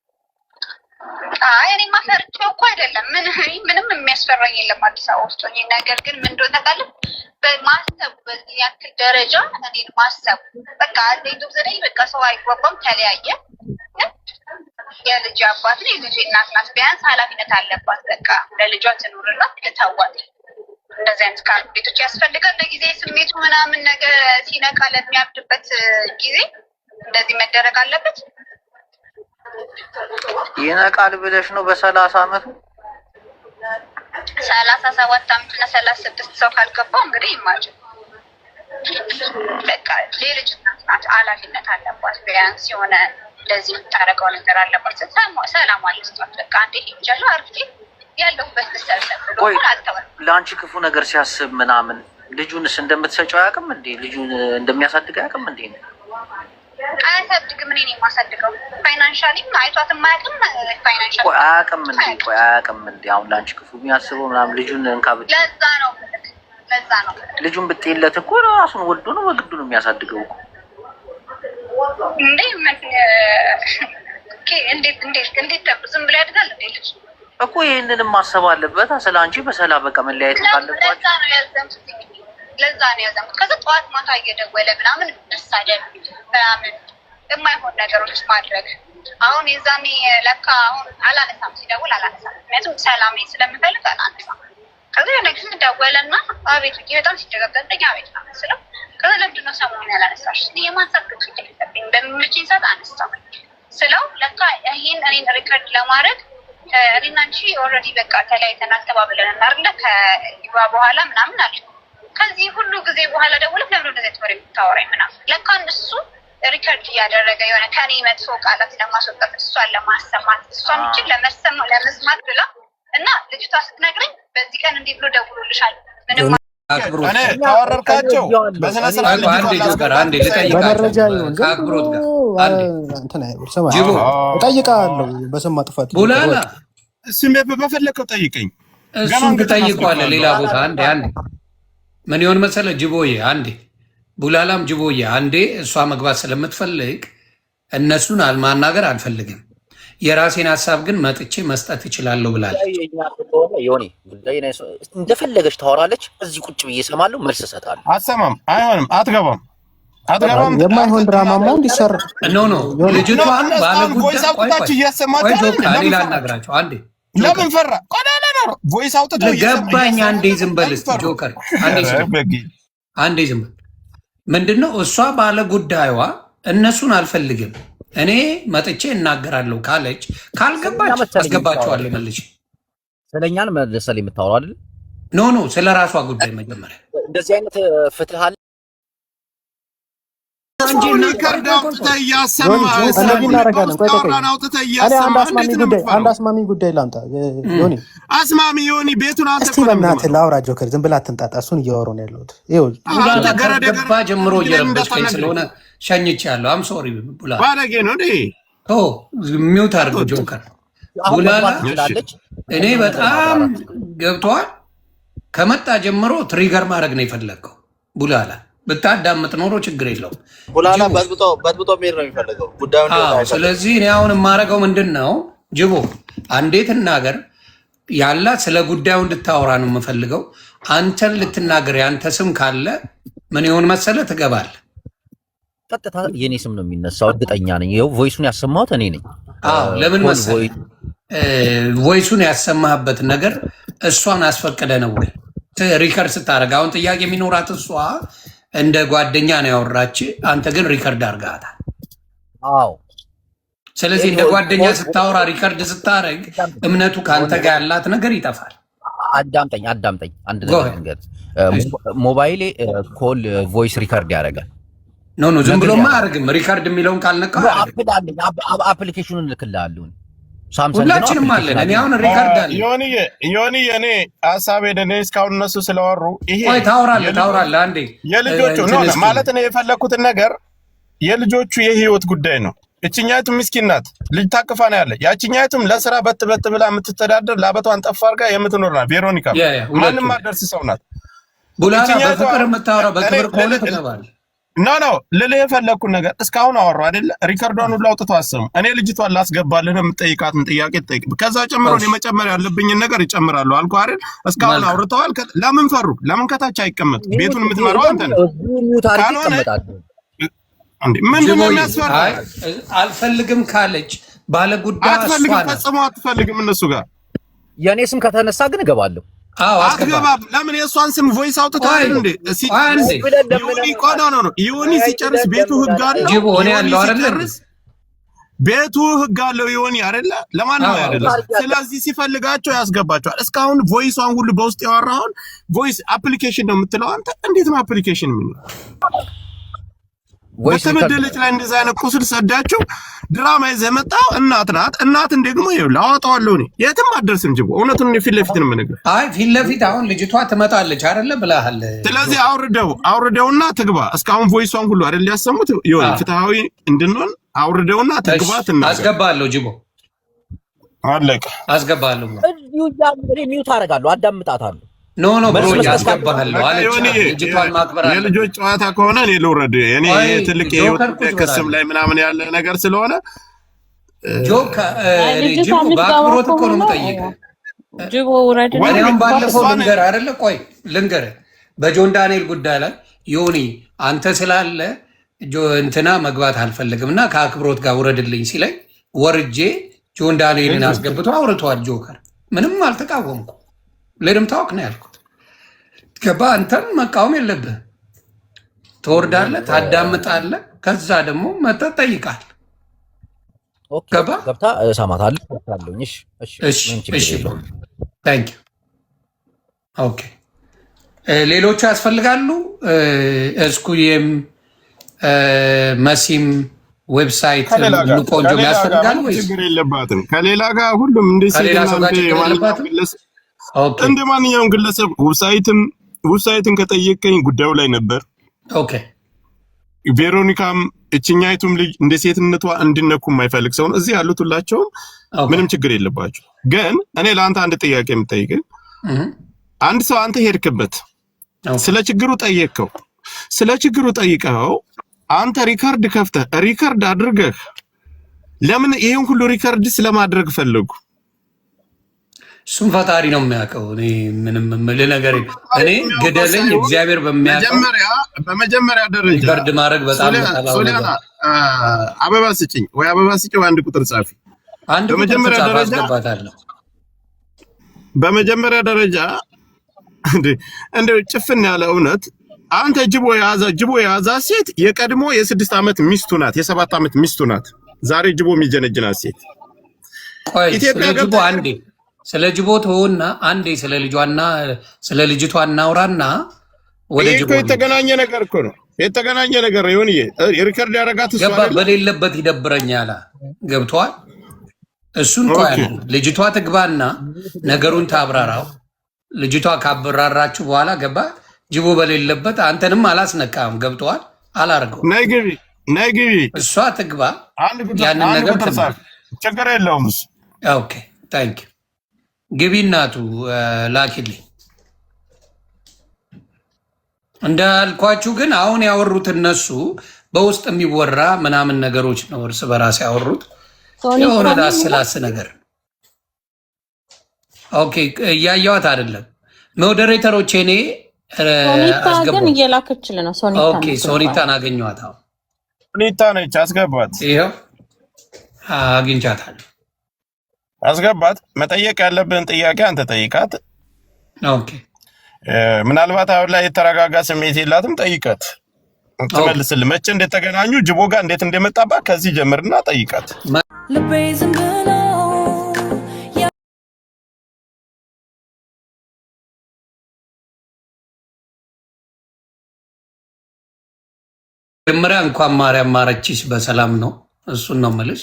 እኔ ማፈርቸው እኮ አይደለም። ምንም የሚያስፈራኝ የለም አዲስ አበባ ውስጥ ሆኜ። ነገር ግን ምን እንደሆነ ታውቃለህ? በማሰቡ በዚህ ያክል ደረጃ እኔን ማሰቡ በቃ አንዴቱ ዘደኝ በቃ ሰው አይጓጓም ተለያየ። የልጅ አባት ነው የልጅ እናት ናት። ቢያንስ ኃላፊነት አለባት። በቃ ለልጇ ትኑርላት ልታዋጥ። እንደዚህ አይነት ካልኩሌቶች ያስፈልጋል። ለጊዜ ስሜቱ ምናምን ነገር ሲነቃ ለሚያብድበት ጊዜ እንደዚህ መደረግ አለበት። ይነቃል ብለሽ ነው? በ30 አመቱ 37 አመትና 36 ሰው ካልገባው እንግዲህ ይማጭ በቃ ሌሎች ናት። ኃላፊነት አለባት። ቢያንስ የሆነ እንደዚህ የምታደርገው ነገር አለባት። ሰላም አለስቷት በቃ አንዴ ሄጃለሁ አርፍቴ ያለሁበት ተሰብሰብ ብሎ አልተወም። ለአንቺ ክፉ ነገር ሲያስብ ምናምን ልጁንስ እንደምትሰጪው አያውቅም እንዴ? ልጁን እንደሚያሳድግ አያውቅም እንዴ? አያሳድግም። እኔ ነኝ የማሳድገው። ፋይናንሻሊም አይቷትም አያውቅም። ፋይናንሻሊ አያውቅም እንዴ? አሁን ለአንቺ ክፉ የሚያስበው ምናምን ልጁን እንካብት። ለዛ ነው ልጁን ብትይለት እኮ ራሱን ወዶ ነው በግዱ ነው የሚያሳድገው እኮ እንዴ። እንዴት ዝም ብሎ ያድጋል እንዴ ልጅ እኮ? ይህንንም ማሰብ አለበት። ስለ አንቺ በሰላም በቃ መለያየት ካለባችሁ ለዛ ነው ያዘንኩት። ከዛ ጠዋት ማታ እየደወለ ምናምን መሳደብ ምናምን የማይሆን ነገሮች ማድረግ። አሁን የዛኔ ለካ አሁን አላነሳም፣ ሲደውል አላነሳም። ምክንያቱም ሰላም ስለምፈልግ አላነሳም። ከዛ የሆነ ጊዜ ደወለና አቤት ብዬ በጣም ሲደጋገጠኝ አቤት ነው ስለው፣ ከዛ ለምንድን ነው ሰሞኑን ያላነሳሽ? የማንሳት ግጭ ይደለብኝ በሚመችኝ ሰዓት አነሳው ስለው ለካ ይህን እኔን ሪከርድ ለማድረግ እኔና አንቺ ኦልሬዲ በቃ ተለያይተናል ተባብለን እናርለ ከይዋ በኋላ ምናምን አለ። ከዚህ ሁሉ ጊዜ በኋላ ደውለህ ለምን እንደዚህ ተወሪ የምታወራኝ ምናምን። ለካ እሱ ሪከርድ እያደረገ የሆነ ከኔ መጥፎ ቃላት ለማስወጣት እሷን ለማሰማት እሷን እንጂ ለመስማት ብላ እና ልጅቷ ስትነግረኝ በዚህ ቀን እንዲህ ብሎ ደውሎልሻል ምንም እኔ ካወረድካቸው በስነ ስርዓት በመረጃ ይሁን እጠይቃለሁ። በስም ማጥፋት ቡላላ ስሜ በፈለከው ጠይቀኝ። እሱን ትጠይቀዋለህ ሌላ ቦታ። አንዴ ምን ይሆን መሰለህ ጅቦዬ፣ አንዴ ቡላላም ጅቦዬ፣ አንዴ እሷ መግባት ስለምትፈልግ እነሱን ማናገር አልፈልግም። የራሴን ሀሳብ ግን መጥቼ መስጠት እችላለሁ ብላለች። ዮኒ እንደፈለገች ታወራለች። እዚህ ቁጭ ብዬ እሰማለሁ፣ መልስ እሰጣለሁ። አትሰማም፣ አይሆንም፣ አትገባም። የማይሆን ድራማማ እንዲሰራ ኖ ልጅቷን ባለጉዳይ እያሰማችሁ ሌላ አናግራቸው። አንዴ ለምን ፈራ? ቆዳለ ነው ቮይስ አውጥተው ገባኝ። አንዴ ዝም በል እስቲ ጆከር፣ አንዴ ዝም በል። ምንድነው እሷ ባለ ጉዳዩዋ እነሱን አልፈልግም እኔ መጥቼ እናገራለሁ ካለች ካልገባች አስገባቸዋለሁ መልሼ። ስለኛን መለሰል የምታወራው አይደል? ኖ ስለ ራሷ ጉዳይ መጀመሪያ እንደዚህ አይነት ፍትህ አለ እንጂ ሪከርድ አውጥተህ እያሰማህ አንድ አስማሚ ጉዳይ ላምጣ። ዮኒ አስማሚ ዮኒ ቤቱን አንተ እስቲ በእናትህ ላውራ። ጆከር ዝም ብለህ አትንጣጣ። እሱን እያወሩ ነው ያለሁት። አንተ ገረደገባ ጀምሮ እየረበሽከኝ ስለሆነ ሸኝቻለሁ። አም ሶሪ ቡላ ባለጌ ነው እንዴ? ሚውት አድርገው ጆከር። ቡላላ እኔ በጣም ገብቷል። ከመጣ ጀምሮ ትሪገር ማድረግ ነው የፈለግከው ቡላላ። ብታዳምጥ ኖሮ ችግር የለውም። ቡላላ በጥብጦ መሄድ ነው የሚፈልገው ጉዳዩን። ስለዚህ እኔ አሁን የማደርገው ምንድን ነው ጅቦ አንዴ ትናገር ያላት ስለ ጉዳዩ እንድታወራ ነው የምፈልገው። አንተን ልትናገር ያንተ ስም ካለ ምን ይሆን መሰለ ትገባለህ። ቀጥታ የኔ ስም ነው የሚነሳው፣ እርግጠኛ ነኝ። ይኸው ቮይሱን ያሰማሁት እኔ ነኝ። ለምን መሰለ ቮይሱን ያሰማህበት ነገር እሷን አስፈቅደ ነው ወይ ሪከርድ ስታደርግ? አሁን ጥያቄ የሚኖራት እሷ እንደ ጓደኛ ነው ያወራች፣ አንተ ግን ሪከርድ አድርጋታል። አዎ። ስለዚህ እንደ ጓደኛ ስታወራ ሪከርድ ስታደርግ እምነቱ ከአንተ ጋር ያላት ነገር ይጠፋል። አዳምጠኝ አንድ ነገር ሞባይሌ ኮል ቮይስ ሪከርድ ያደርጋል። ኖ ዝም ብሎማ አያደርግም። ሪከርድ የሚለውን ካልነካ አፕሊኬሽኑን እልክልሃለሁ። ሁላችንም አለን። እኔ አሁን ሪከርድ አለ ዮኒ እኔ ሀሳቤ እኔ እስካሁን እነሱ ስለወሩ ይሄ ታውራለህ አንዴ የልጆቹ ማለት ነው የፈለኩትን ነገር የልጆቹ የህይወት ጉዳይ ነው። እችኛይቱ ምስኪን ናት፣ ልጅ ታቅፋ ነው ያለ። ያችኛይቱም ለስራ በት ብላ የምትተዳደር ላበቷን ጠፋ አድርጋ የምትኖር ናት። ቬሮኒካ ማንም አደርስ ሰው ናት። ቡላላ በፍቅር የምታወራው በክብር ከሆነ ትገባለህ። ኖ ልልህ የፈለግኩት ነገር እስካሁን አወሩ አይደለ? ሪከርዷን ሁሉ አውጥተው አሰሙ። እኔ ልጅቷን ላስገባልህ ነው የምጠይቃትን ጥያቄ ትጠይቅ። ከዛ ጨምሮ የመጨመር ያለብኝን ነገር ይጨምራሉ አልኩህ አይደል? እስካሁን አውርተዋል። ለምን ፈሩ? ለምን ከታች አይቀመጥ? ቤቱን የምትመራው አንተ ነህ። ምንድን ነው የሚያስፈራ? አልፈልግም ካለች ባለ ጉዳይ አትፈልግም፣ ፈጽሞ አትፈልግም። እነሱ ጋር የእኔ ስም ከተነሳ ግን እገባለሁ። አትገባም። ለምን የእሷን ስም ቮይስ አውጥተዋል እንዴ? ዮኒ ሲጨርስ ቤቱ ህግ አለው። ቤቱ ህግ አለው ዮኒ አይደለ? ለማንም አይደለ? ስለዚህ ሲፈልጋቸው ያስገባቸዋል። እስካሁን ቮይሷን ሁሉ በውስጥ ያወራውን ቮይስ አፕሊኬሽን ነው የምትለው አንተ። እንዴት ነው አፕሊኬሽን የሚለው? በተበደለች ላይ እንደዚህ አይነት ቁስል ሰዳችሁ ድራማ ይዘህ መጣው። እናት ናት። እናትን ደግሞ ይኸውልህ አወጣዋለሁ እኔ የትም አደርስም። ጅቦ እውነቱን ፊት ለፊት ነው የምነግርህ። ፊት ለፊት አሁን ልጅቷ ትመጣለች አይደለ ብለሃል። ስለዚህ አውርደውና ትግባ። እስካሁን ቮይሷን ሁሉ አይደል ያሰሙት። ይኸውልህ ፍትሃዊ እንድንሆን አውርደውና ትግባ። አስገባለሁ ጅቦ አለቀ። አስገባለሁ። ሚውት አደርጋለሁ፣ አዳምጣታለሁ። ኖ ብሮ ያስገባለሁ አለች። ልጅቷን ማክበር አለ። የልጆች ጨዋታ ከሆነ እኔ ልውረድ። እኔ ትልቅ ክስም ላይ ምናምን ያለ ነገር ስለሆነ ጅቦ በአክብሮት እኮ ነው የምጠይቅህ። እኔም ባለፈው ልንገርህ አይደለ? ቆይ ልንገርህ፣ በጆን ዳንኤል ጉዳይ ላይ ዮኒ አንተ ስላለ እንትና መግባት አልፈልግም እና ከአክብሮት ጋር ውረድልኝ ሲለኝ ወርጄ ጆን ዳንኤልን አስገብቶ አውርተዋል። ጆከር ምንም አልተቃወምኩ። ለድም ታወቅ ነው ያልኩት። ገባ? አንተም መቃወም የለብህ። ትወርዳለህ፣ ታዳምጣለህ፣ ከዛ ደግሞ መተህ ትጠይቃለህ። ገባ? ገብታ እሰማታለሁ። ታንክ ዩ። ኦኬ ሌሎቹ ያስፈልጋሉ። እስኩዬም መሲም ዌብሳይት ቆንጆ ያስፈልጋሉ ወይስ ችግር የለባትም? ከሌላ ጋር ሁሉም እንደ ማንኛውም ግለሰብ ዌብሳይትን ከጠየቀኝ ጉዳዩ ላይ ነበር። ኦኬ ቬሮኒካም እችኛይቱም ልጅ እንደ ሴትነቷ እንድነኩ የማይፈልግ ሰው ነው። እዚህ ያሉት ሁላቸውም ምንም ችግር የለባቸው። ግን እኔ ለአንተ አንድ ጥያቄ የምጠይቅህ፣ አንድ ሰው አንተ ሄድክበት፣ ስለ ችግሩ ጠየቅከው፣ ስለ ችግሩ ጠይቀኸው አንተ ሪከርድ ከፍተህ ሪከርድ አድርገህ ለምን ይሄን ሁሉ ሪከርድ ስለማድረግ ፈለጉ? እሱም ፈጣሪ ነው የሚያውቀው። እኔ ምንም የምልህ ነገር እኔ ግደለኝ እግዚአብሔር በሚያውቀው። በመጀመሪያ ደረጃ ሪከርድ ማድረግ በጣም ሶሊያና አበባ ስጭኝ ወይ አበባ ስጭኝ፣ አንድ ቁጥር ጻፊ። አንድ በመጀመሪያ ደረጃ አስገባታለሁ። በመጀመሪያ ደረጃ እንደ ጭፍን ያለ እውነት አንተ ጅቦ የያዛ ሴት የቀድሞ የ6 ዓመት ሚስቱ ናት፣ የ7 ዓመት ሚስቱ ናት። ዛሬ ጅቦ የሚጀነጅናት ሴት ኢትዮጵያ ገብቶ አንዴ ስለ ጅቦ ተውና አንዴ ስለ ልጇና ስለ ልጅቷ እናውራና ወደ ጅቦ የተገናኘ ነገር እኮ ነው። የተገናኘ ነገር ይሁን ሪከርድ ያረጋት እሱ ገባ በሌለበት ይደብረኛል። ገብቷል። እሱን ቆይ ልጅቷ ትግባና ነገሩን ታብራራው። ልጅቷ ካብራራችሁ በኋላ ገባ ጅቦ በሌለበት አንተንም አላስነካም። ገብቷል። አላርገው ነይ ግቢ እሷ ትግባ ያንን ነገር ችግር የለውም እሱ ኦኬ ታንክ ዩ ግቢ እናቱ ላኪልኝ እንዳልኳችሁ። ግን አሁን ያወሩት እነሱ በውስጥ የሚወራ ምናምን ነገሮች ነው። እርስ በራስ ያወሩት የሆነ ላስላስ ነገር ኦኬ እያየዋት አይደለም። ሞዴሬተሮች እኔ ግን እየላከችል ነው። ኦኬ ሶኒታን አገኘኋት። አሁን ሶኒታ ነች፣ አስገባት። ይኸው አግኝቻታለሁ። አስገባት። መጠየቅ ያለብን ጥያቄ አንተ ጠይቃት። ኦኬ ምናልባት አሁን ላይ የተረጋጋ ስሜት የላትም፣ ጠይቃት ትመልስልህ። መቼ እንደተገናኙ ጅቦ ጋር እንዴት እንደመጣባት ከዚህ ጀምርና ጠይቃት። መጀመሪያ እንኳን ማርያም ማረችሽ በሰላም ነው። እሱን ነው የምልሽ።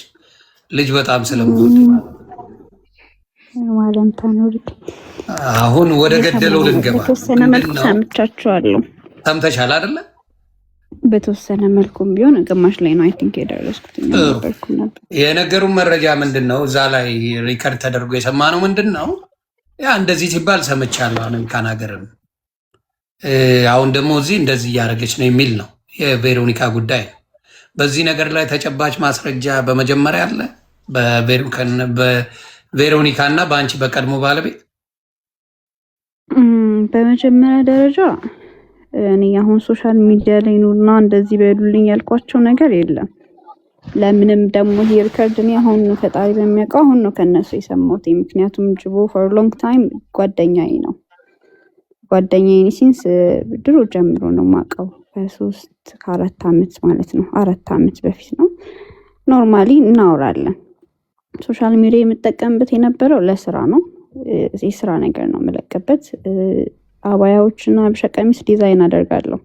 ልጅ በጣም ስለምወድ ማርያም ታኖርክ። አሁን ወደ ገደለው ልንገባ። በተወሰነ መልኩ ሰምቻችኋለሁ። ሰምተሻል አይደለ? በተወሰነ መልኩም ቢሆን ግማሽ ላይ ነው አይ ቲንክ የደረስኩት ነበር። የነገሩን መረጃ ምንድነው? እዛ ላይ ሪከርድ ተደርጎ የሰማነው ምንድነው? ያ እንደዚህ ሲባል ሰምቻለሁ። አሜሪካን ሀገርም አሁን ደግሞ እዚህ እንደዚህ እያደረገች ነው የሚል ነው የቬሮኒካ ጉዳይ። በዚህ ነገር ላይ ተጨባጭ ማስረጃ በመጀመሪያ አለ በቬሮኒካ እና በአንቺ በቀድሞ ባለቤት። በመጀመሪያ ደረጃ እኔ አሁን ሶሻል ሚዲያ ላይ ኑርና እንደዚህ በሉልኝ ያልኳቸው ነገር የለም። ለምንም ደግሞ ይሄ ሪከርድ እኔ አሁን ፈጣሪ በሚያውቀው አሁን ነው ከነሱ የሰማሁት። ምክንያቱም ጅቦ ፎር ሎንግ ታይም ጓደኛዬ ነው። ጓደኛዬ ሲንስ ድሮ ጀምሮ ነው የማውቀው። ከ3-4 ዓመት ማለት ነው 4 ዓመት በፊት ነው። ኖርማሊ እናወራለን። ሶሻል ሚዲያ የምጠቀምበት የነበረው ለስራ ነው። የስራ ነገር ነው የምለቅበት። አባያዎችና ሀበሻ ቀሚስ ዲዛይን አደርጋለሁ።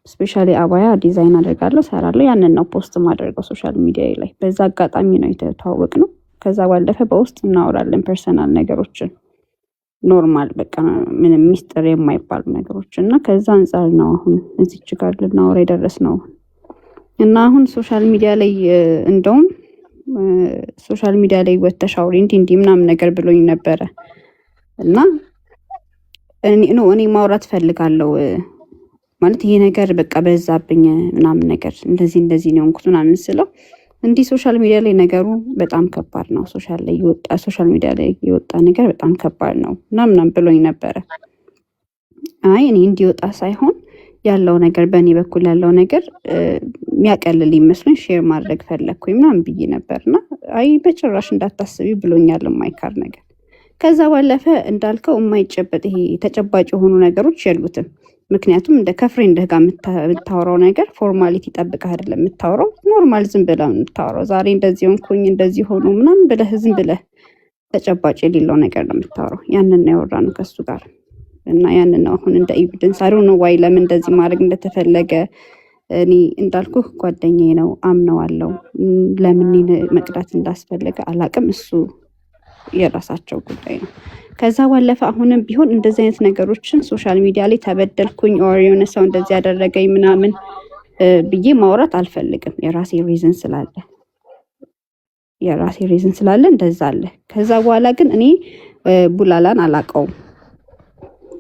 ስፔሻሊ አባያ ዲዛይን አደርጋለሁ፣ ሰራለሁ። ያንን ነው ፖስት ማደርገው ሶሻል ሚዲያ ላይ። በዛ አጋጣሚ ነው የተዋወቅነው። ከዛ ባለፈ በውስጥ እናወራለን ፐርሰናል ነገሮችን፣ ኖርማል በቃ ምንም ሚስጥር የማይባሉ ነገሮች እና ከዛ አንፃር ነው አሁን እዚች ጋር ልናወራ የደረስነው። እና አሁን ሶሻል ሚዲያ ላይ እንደውም ሶሻል ሚዲያ ላይ ወተሽ አውሪ እንዲህ ምናምን ነገር ብሎኝ ነበረ እና እኔ ማውራት ፈልጋለሁ ማለት ይሄ ነገር በቃ በዛብኝ ምናምን ነገር እንደዚህ ነው እንኩት ምናምን ስለው እንዲህ ሶሻል ሚዲያ ላይ ነገሩ በጣም ከባድ ነው። ሶሻል ሚዲያ ላይ የወጣ ነገር በጣም ከባድ ነው ምናምን ብሎኝ ነበረ። አይ እኔ እንዲወጣ ሳይሆን ያለው ነገር በእኔ በኩል ያለው ነገር የሚያቀልል ይመስለኝ ሼር ማድረግ ፈለግኩኝ ምናምን ብዬ ነበርና አይ በጭራሽ እንዳታስቢ ብሎኛል የማይካር ነገር። ከዛ ባለፈ እንዳልከው የማይጨበጥ ይሄ ተጨባጭ የሆኑ ነገሮች የሉትም። ምክንያቱም እንደ ከፍሬንድህ ጋር የምታወራው ነገር ፎርማሊቲ ጠብቀህ አይደለም የምታወራው። ኖርማል ዝም ብለህ የምታወራው ዛሬ እንደዚህ ሆንኩኝ እንደዚህ ሆኖ ምናምን ብለህ ዝም ብለህ ተጨባጭ የሌለው ነገር ነው የምታወራው። ያንን ነው ያወራነው ከሱ ጋር እና ያንን ነው አሁን እንደ ኤቪደንስ አሩ ነው ዋይ ለምን እንደዚህ ማድረግ እንደተፈለገ እኔ እንዳልኩህ ጓደኛዬ ነው አምነዋለሁ። ለምን መቅዳት እንዳስፈለገ አላቅም። እሱ የራሳቸው ጉዳይ ነው። ከዛ ባለፈ አሁንም ቢሆን እንደዚህ አይነት ነገሮችን ሶሻል ሚዲያ ላይ ተበደልኩኝ ኦር የሆነ ሰው እንደዚህ ያደረገኝ ምናምን ብዬ ማውራት አልፈልግም። የራሴ ሪዝን ስላለ እንደዛ አለ። ከዛ በኋላ ግን እኔ ቡላላን አላቀውም።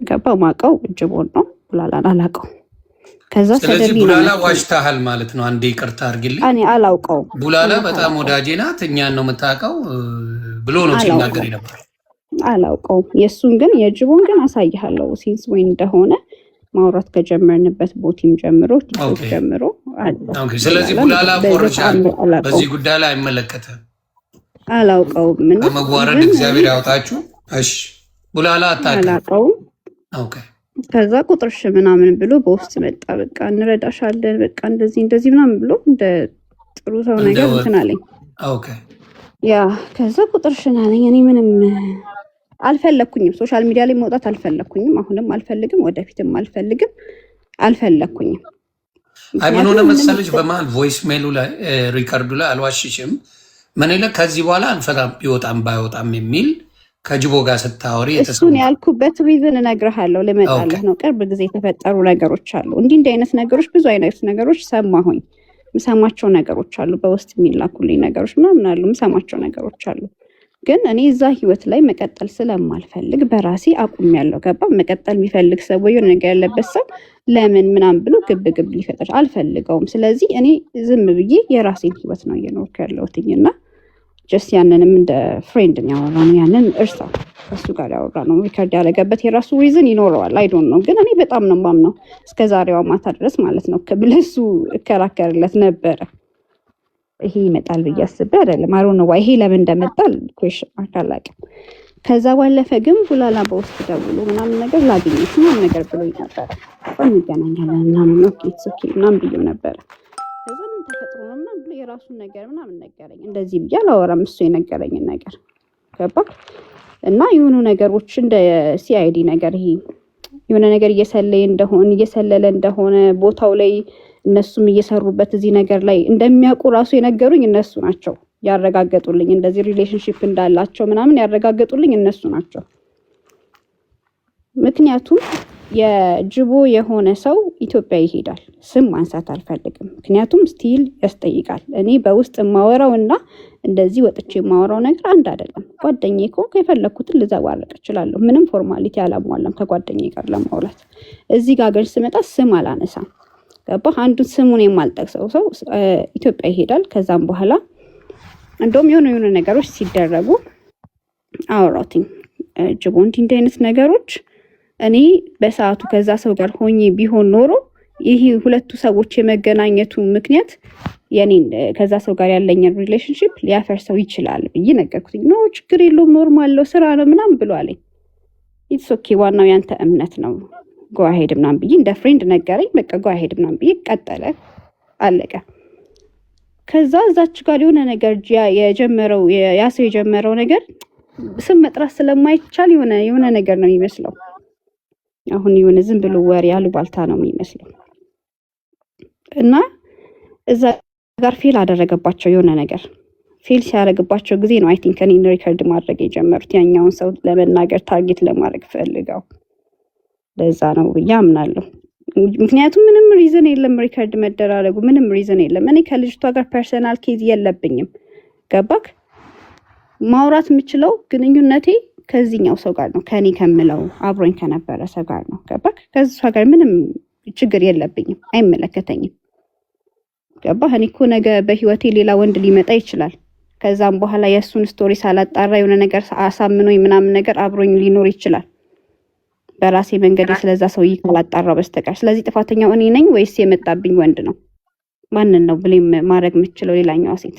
ገባው ማቀው ጅቦን ነው፣ ቡላላን አላቀው። ከዛ ስለዚህ ቡላላ ዋሽታሃል ማለት ነው። አንዴ ይቅርታ አድርግልኝ። እኔ አላውቀው። ቡላላ በጣም ወዳጄ ናት፣ እኛን ነው የምታውቀው ብሎ ነው ሲናገር ነበር። አላውቀውም። የእሱን ግን የጅቦን ግን አሳይሃለሁ ሲንስ ወይ እንደሆነ ማውራት ከጀመርንበት ቦቲም ጀምሮ ቲክቶክ ጀምሮ አለ። ስለዚህ ቡላላ ቆርጫል በዚህ ጉዳይ ላይ አይመለከትም። አላውቀውም። ምን በመዋረድ እግዚአብሔር ያውጣችሁ። እሺ ቡላላ አላውቀውም። ኦኬ ከዛ ቁጥርሽ ምናምን ብሎ በውስጥ መጣ። በቃ እንረዳሻለን፣ በቃ እንደዚህ ምናምን ብሎ እንደ ጥሩ ሰው ነገር እንትን አለኝ። ኦኬ ያ ከዛ ቁጥርሽን አለኝ። እኔ ምንም አልፈለኩኝም፣ ሶሻል ሚዲያ ላይ መውጣት አልፈለኩኝም። አሁንም አልፈልግም፣ ወደፊትም አልፈለኩኝም። አይ ምን ሆነ መሰለሽ፣ በመሀል ቮይስ ሜሉ ላይ ሪከርዱ ላይ አልዋሽሽም፣ ምን ይለ ከዚህ በኋላ አንፈታም ቢወጣም ባይወጣም የሚል ከጅቦ ጋር ስታወሪ እሱን ያልኩበት ሪዝን እነግርሃለሁ። ልመጣልህ ነው። ቅርብ ጊዜ የተፈጠሩ ነገሮች አሉ። እንዲህ አይነት ነገሮች ብዙ አይነት ነገሮች ሰማሁኝ። ምሰማቸው ነገሮች አሉ። በውስጥ የሚላኩልኝ ነገሮች ምናምን አሉ። ምሰማቸው ነገሮች አሉ። ግን እኔ እዛ ህይወት ላይ መቀጠል ስለማልፈልግ በራሴ አቁሜያለሁ። ገባ? መቀጠል የሚፈልግ ሰው ወይ ነገር ያለበት ሰው ለምን ምናምን ብሎ ግብ ሊፈጥር አልፈልገውም። ስለዚህ እኔ ዝም ብዬ የራሴን ህይወት ነው እየኖርኩ ያለሁትኝና ጀስት ያንንም እንደ ፍሬንድ ያወራነው ያንን እርሳው። ከሱ ጋር ያወራነው ሪከርድ ያደረገበት የራሱ ሪዝን ይኖረዋል። አይ ዶንት ኖ። ግን እኔ በጣም ነው የማምነው እስከ ዛሬዋ ማታ ድረስ ማለት ነው። ለሱ እከራከርለት ነበረ። ይሄ ይመጣል ብዬ አስቤ አይደለም። አሮ ነው ይሄ ለምን እንደመጣል ኩዌሽን አላውቅም። ከዛ ባለፈ ግን ቡላላ በውስጥ ደውሎ ምናምን ነገር ላገኘሽ ምናምን ነገር ብሎኝ ነበረ። እንገናኛለን ምናምን ነው ኦኬ ምናምን ብዬ ነበረ። ከዛ ምን ተፈጥሮ ነው ምናምን ብሎ የራሱን ነገር ምናምን ነገረኝ። እንደዚህ ብዬ አላወራም እሱ የነገረኝን ነገር ገባ። እና የሆኑ ነገሮች እንደ ሲአይዲ ነገር ይሄ የሆነ ነገር እየሰለለ እንደሆነ ቦታው ላይ እነሱም እየሰሩበት እዚህ ነገር ላይ እንደሚያውቁ ራሱ የነገሩኝ እነሱ ናቸው ያረጋገጡልኝ። እንደዚህ ሪሌሽንሺፕ እንዳላቸው ምናምን ያረጋገጡልኝ እነሱ ናቸው። ምክንያቱም የጅቦ የሆነ ሰው ኢትዮጵያ ይሄዳል። ስም ማንሳት አልፈልግም፣ ምክንያቱም ስቲል ያስጠይቃል። እኔ በውስጥ የማወራው እና እንደዚህ ወጥቼ የማወራው ነገር አንድ አይደለም። ጓደኛዬ ከሆንኩ የፈለኩትን ልዘባረቅ እችላለሁ። ምንም ፎርማሊቲ አላሟላም ከጓደኛዬ ጋር ለማውላት። እዚህ ጋር ግን ስመጣ ስም አላነሳም። ገባ? አንዱን ስሙን የማልጠቅሰው ሰው ኢትዮጵያ ይሄዳል። ከዛም በኋላ እንደውም የሆነ ነገሮች ሲደረጉ አወራሁትኝ ጅቦ እንዲህ አይነት ነገሮች እኔ በሰዓቱ ከዛ ሰው ጋር ሆኜ ቢሆን ኖሮ ይሄ ሁለቱ ሰዎች የመገናኘቱ ምክንያት የኔን ከዛ ሰው ጋር ያለኝን ሪሌሽንሺፕ ሊያፈርሰው ይችላል ብዬ ነገርኩት። ኖ ችግር የለውም ኖርማል ነው ስራ ነው ምናምን ብሎ አለኝ። ኢትስ ኦኬ ዋናው ያንተ እምነት ነው ጎ አሄድ ምናምን ብዬ እንደ ፍሬንድ ነገረኝ። በቃ ጎ አሄድ ምናምን ብዬ ቀጠለ፣ አለቀ። ከዛ እዛች ጋር የሆነ ነገር ያ ሰው የጀመረው ነገር ስም መጥራት ስለማይቻል የሆነ ነገር ነው የሚመስለው። አሁን የሆነ ዝም ብሎ ወሬ አሉባልታ ነው የሚመስለው። እና እዛ ጋር ፌል አደረገባቸው። የሆነ ነገር ፌል ሲያደርግባቸው ጊዜ ነው አይ ቲንክ እኔን ሪከርድ ማድረግ የጀመሩት። ያኛውን ሰው ለመናገር ታርጌት ለማድረግ ፈልገው ለዛ ነው ብዬ አምናለሁ። ምክንያቱም ምንም ሪዝን የለም ሪከርድ መደራረጉ፣ ምንም ሪዝን የለም። እኔ ከልጅቷ ጋር ፐርሰናል ኬዝ የለብኝም። ገባክ? ማውራት የምችለው ግንኙነቴ ከዚህኛው ሰው ጋር ነው፣ ከኔ ከምለው አብሮኝ ከነበረ ሰው ጋር ነው። ገባክ? ከሷ ጋር ምንም ችግር የለብኝም፣ አይመለከተኝም። ገባህ? እኔ እኮ ነገ በህይወቴ ሌላ ወንድ ሊመጣ ይችላል። ከዛም በኋላ የእሱን ስቶሪ ሳላጣራ የሆነ ነገር አሳምኖኝ ምናምን ነገር አብሮኝ ሊኖር ይችላል በራሴ መንገድ ስለዛ ሰውዬ ካላጣራው በስተቀር። ስለዚህ ጥፋተኛው እኔ ነኝ ወይስ የመጣብኝ ወንድ ነው? ማንን ነው ብሌም ማድረግ የምችለው? ሌላኛዋ ሴት።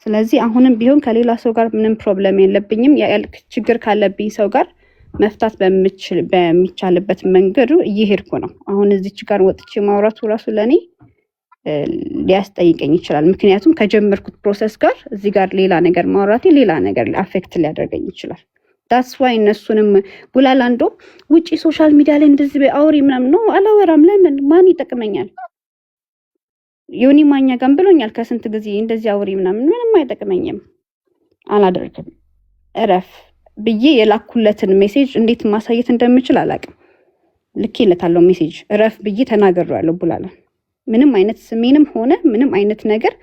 ስለዚህ አሁንም ቢሆን ከሌላ ሰው ጋር ምንም ፕሮብለም የለብኝም። ችግር ካለብኝ ሰው ጋር መፍታት በሚቻልበት መንገዱ እየሄድኩ ነው። አሁን እዚች ጋር ወጥቼ ማውራቱ ራሱ ለእኔ ሊያስጠይቀኝ ይችላል። ምክንያቱም ከጀመርኩት ፕሮሰስ ጋር እዚህ ጋር ሌላ ነገር ማውራቴ ሌላ ነገር አፌክት ሊያደርገኝ ይችላል። ዳትስ ዋይ እነሱንም ቡላላ እንዶ ውጪ ሶሻል ሚዲያ ላይ እንደዚህ አውሪ ምናምን ነው አላወራም። ለምን? ማን ይጠቅመኛል? ዮኒ ማኛ ጋር ብሎኛል ከስንት ጊዜ እንደዚህ አውሪ ምናምን፣ ምንም አይጠቅመኝም፣ አላደርግም። እረፍ ብዬ የላኩለትን ሜሴጅ እንዴት ማሳየት እንደምችል አላውቅም። ልኬለታለሁ ሜሴጅ እረፍ ብዬ ተናግሬዋለሁ። ቡላላ ምንም አይነት ስሜንም ሆነ ምንም አይነት ነገር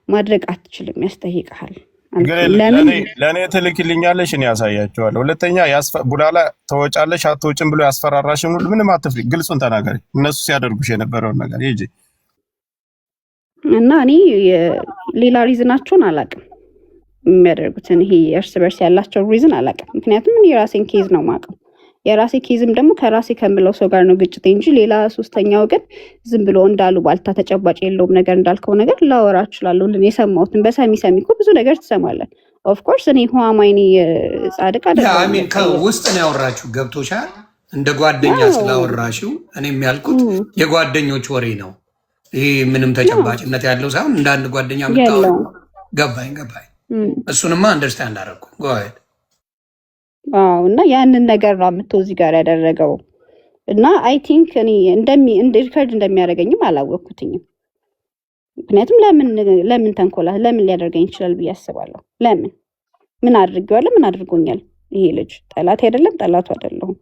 ማድረግ አትችልም፣ ያስጠይቅሃል። ለእኔ ትልክልኛለሽ፣ እኔ ያሳያቸዋለሁ። ሁለተኛ ቡላላ ተወጫለሽ አትወጭም ብሎ ያስፈራራሽን ሁሉ ምንም አትፍሪ፣ ግልጹን ተናገሪ። እነሱ ሲያደርጉሽ የነበረውን ነገር ይጂ እና እኔ ሌላ ሪዝናቸውን አላውቅም፣ የሚያደርጉትን ይሄ እርስ በርስ ያላቸው ሪዝን አላውቅም። ምክንያቱም እኔ የራሴን ኬዝ ነው የማውቀው። የራሴ ኬዝም ደግሞ ከራሴ ከምለው ሰው ጋር ነው ግጭቴ እንጂ ሌላ ሶስተኛ ወገን ዝም ብሎ እንዳሉ ባልታ ተጨባጭ የለውም ነገር እንዳልከው ነገር ላወራ እችላለሁ። የሰማሁትን በሰሚ እኮ ብዙ ነገር ትሰማለን። ኦፍ ኮርስ እኔ ሁማማይኒ ጻድቅ አይደለም። አይ ሚን ከውስጥ ነው ያወራችሁ ገብቶሻል። እንደ ጓደኛ ስላወራሽው እኔ የሚያልኩት የጓደኞች ወሬ ነው። ይሄ ምንም ተጨባጭነት ያለው ሳይሆን እንደ አንድ ጓደኛ የምታወሩ ገባኝ። እሱንማ አንደርስታንድ አደረኩ። ጎአሄድ እና ያንን ነገር ነው አምጥቶ እዚህ ጋር ያደረገው እና አይ ቲንክ እኔ ሪከርድ እንደሚያደርገኝም አላወቅኩትኝም። ምክንያቱም ለምን ተንኮላ ለምን ሊያደርገኝ ይችላል ብዬ አስባለሁ። ለምን ምን አድርጌዋለሁ? ምን አድርጎኛል? ይሄ ልጅ ጠላት አይደለም፣ ጠላቱ አይደለሁም።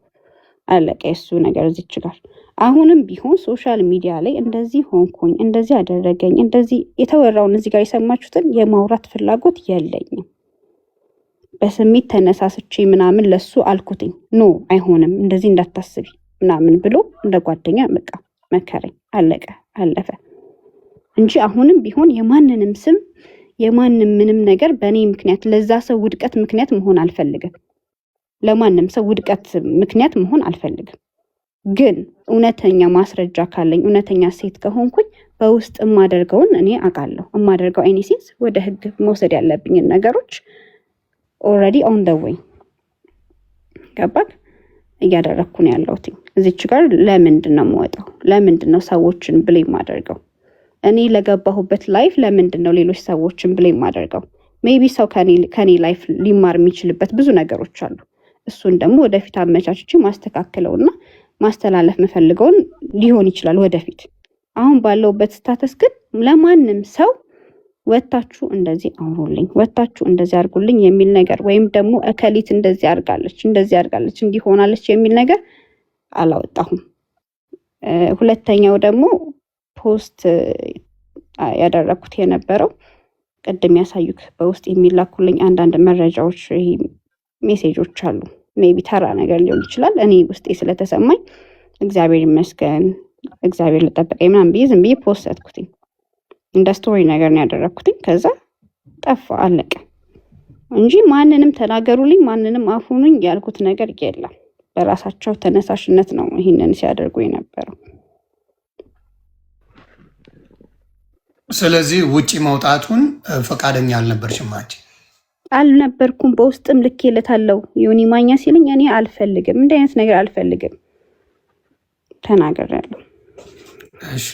አለቀ የሱ ነገር እዚች ጋር። አሁንም ቢሆን ሶሻል ሚዲያ ላይ እንደዚህ ሆንኩኝ፣ እንደዚህ አደረገኝ፣ እንደዚህ የተወራውን እዚህ ጋር የሰማችሁትን የማውራት ፍላጎት የለኝም። በስሜት ተነሳስቼ ምናምን ለሱ አልኩትኝ ኖ አይሆንም፣ እንደዚህ እንዳታስቢ ምናምን ብሎ እንደ ጓደኛ በቃ መከረኝ። አለቀ አለፈ እንጂ አሁንም ቢሆን የማንንም ስም የማንም ምንም ነገር በእኔ ምክንያት ለዛ ሰው ውድቀት ምክንያት መሆን አልፈልግም። ለማንም ሰው ውድቀት ምክንያት መሆን አልፈልግም። ግን እውነተኛ ማስረጃ ካለኝ እውነተኛ ሴት ከሆንኩኝ በውስጥ የማደርገውን እኔ አውቃለሁ። የማደርገው ኤኒሲንስ ወደ ህግ መውሰድ ያለብኝን ነገሮች ኦልሬዲ ኦን ደ ዌይ ገባክ? እያደረግኩ ነው ያለሁት። እዚች ጋር ለምንድን ነው የምወጣው? ለምንድን ነው ሰዎችን ብሌም ማደርገው? እኔ ለገባሁበት ላይፍ ለምንድን ነው ሌሎች ሰዎችን ብሌም ማደርገው? ሜቢ ሰው ከኔ ላይፍ ሊማር የሚችልበት ብዙ ነገሮች አሉ። እሱን ደግሞ ወደፊት አመቻችቼ ማስተካከለውና ማስተላለፍ መፈልገውን ሊሆን ይችላል ወደፊት። አሁን ባለውበት ስታተስ ግን ለማንም ሰው ወታችሁ እንደዚህ አውሩልኝ፣ ወታችሁ እንደዚህ አድርጉልኝ የሚል ነገር ወይም ደግሞ እከሊት እንደዚህ አድርጋለች እንዲሆናለች የሚል ነገር አላወጣሁም። ሁለተኛው ደግሞ ፖስት ያደረኩት የነበረው ቅድም ያሳዩክ በውስጥ የሚላኩልኝ አንዳንድ መረጃዎች ሜሴጆች አሉ። ሜቢ ተራ ነገር ሊሆን ይችላል። እኔ ውስጤ ስለተሰማኝ እግዚአብሔር ይመስገን እግዚአብሔር ለጠበቀኝ ምናምን ብዬ ዝም ብዬ ፖስት ያድኩትኝ እንደ ስቶሪ ነገር ነው ያደረኩትኝ። ከዛ ጠፋ አለቀ እንጂ ማንንም ተናገሩልኝ ማንንም አፉኑኝ ያልኩት ነገር የለም። በራሳቸው ተነሳሽነት ነው ይሄንን ሲያደርጉ የነበረው። ስለዚህ ውጪ መውጣቱን ፈቃደኛ አልነበርሽም? አልነበርኩም። በውስጥም ልኬለታለሁ። ዮኒ ማኛ ሲልኝ እኔ አልፈልግም፣ እንደ አይነት ነገር አልፈልግም ተናግሬያለሁ። እሺ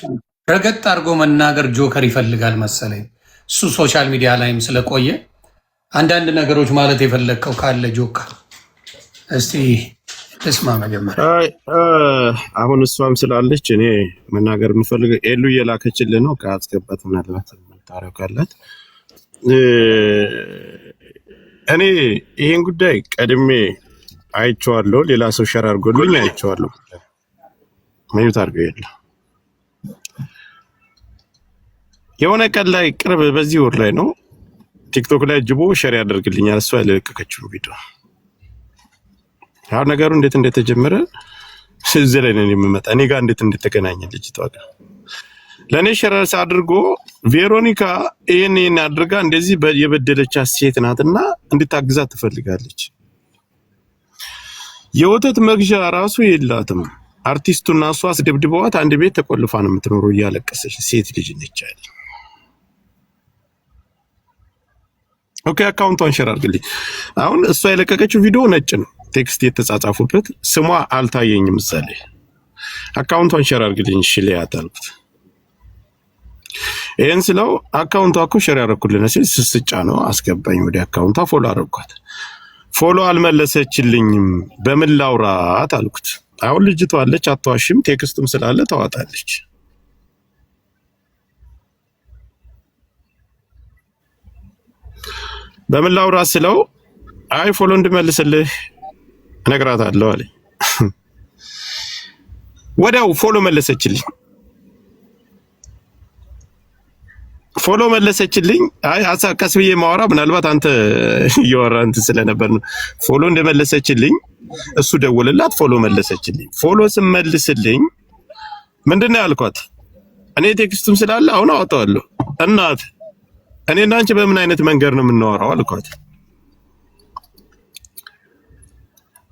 ረገጥ አድርጎ መናገር ጆከር ይፈልጋል መሰለኝ። እሱ ሶሻል ሚዲያ ላይም ስለቆየ አንዳንድ ነገሮች ማለት የፈለግከው ካለ ጆከር እስቲ ልስማ። መጀመሪያ አሁን እሷም ስላለች እኔ መናገር የምፈልገው ኤሉ እየላከችልን ነው። ከአስገባት ምናልባት የምታረው ካላት እኔ ይሄን ጉዳይ ቀድሜ አይቼዋለሁ። ሌላ ሰው ሸር አድርጎልኝ አይቼዋለሁ። ማዩት አድርገው የለ የሆነ ቀን ላይ ቅርብ በዚህ ወር ላይ ነው ቲክቶክ ላይ ጅቦ ሸር ያደርግልኛል። እሷ ያለቀቀችው ቪዲዮ አሁን ነገሩ እንዴት እንደተጀመረ እዚህ ላይ ነው የሚመጣ። እኔ ጋር እንዴት እንደተገናኘ ልጅቷ ጋር ለኔ ሸር አድርጎ ቬሮኒካ ይሄን አድርጋ እንደዚህ የበደለቻት ሴት ናትና እንድታግዛት ትፈልጋለች። የወተት መግዣ ራሱ የላትም። አርቲስቱና እሷ አስደብድበዋት አንድ ቤት ተቆልፋ ነው የምትኖረው እያለቀሰች ሴት ልጅ ነች አይደል? ኦኬ አካውንቷን ሸር አድርግልኝ። አሁን እሷ የለቀቀችው ቪዲዮ ነጭ ነው፣ ቴክስት የተጻጻፉበት ስሟ አልታየኝም። ምሳሌ አካውንቷን ሸር አድርግልኝ። እሺ ሊያት አልኩት። ይሄን ስለው አካውንቷ እኮ ሸር ያደረኩልኝ ሲል ስስጫ ነው አስገባኝ ወደ አካውንቷ። ፎሎ አደረኳት። ፎሎ አልመለሰችልኝም። በምን ላውራት አልኩት። አሁን ልጅቷ አለች አትዋሽም፣ ቴክስቱም ስላለ ታዋጣለች። በምን ላውራት ስለው አይ ፎሎ እንድመልስልህ እነግራታለሁ አለኝ። ወዲያው ፎሎ መለሰችልኝ። ፎሎ መለሰችልኝ። አይ ቀስ ብዬ ማወራ ምናልባት አንተ እያወራ እንትን ስለነበር ነው። ፎሎ እንደመለሰችልኝ እሱ ደወለላት፣ ፎሎ መለሰችልኝ። ፎሎ ስመልስልኝ ምንድነው ያልኳት? እኔ ቴክስቱም ስላለ አሁን አወጣዋለሁ። እናት እኔና አንቺ በምን አይነት መንገድ ነው የምናወራው አልኳት።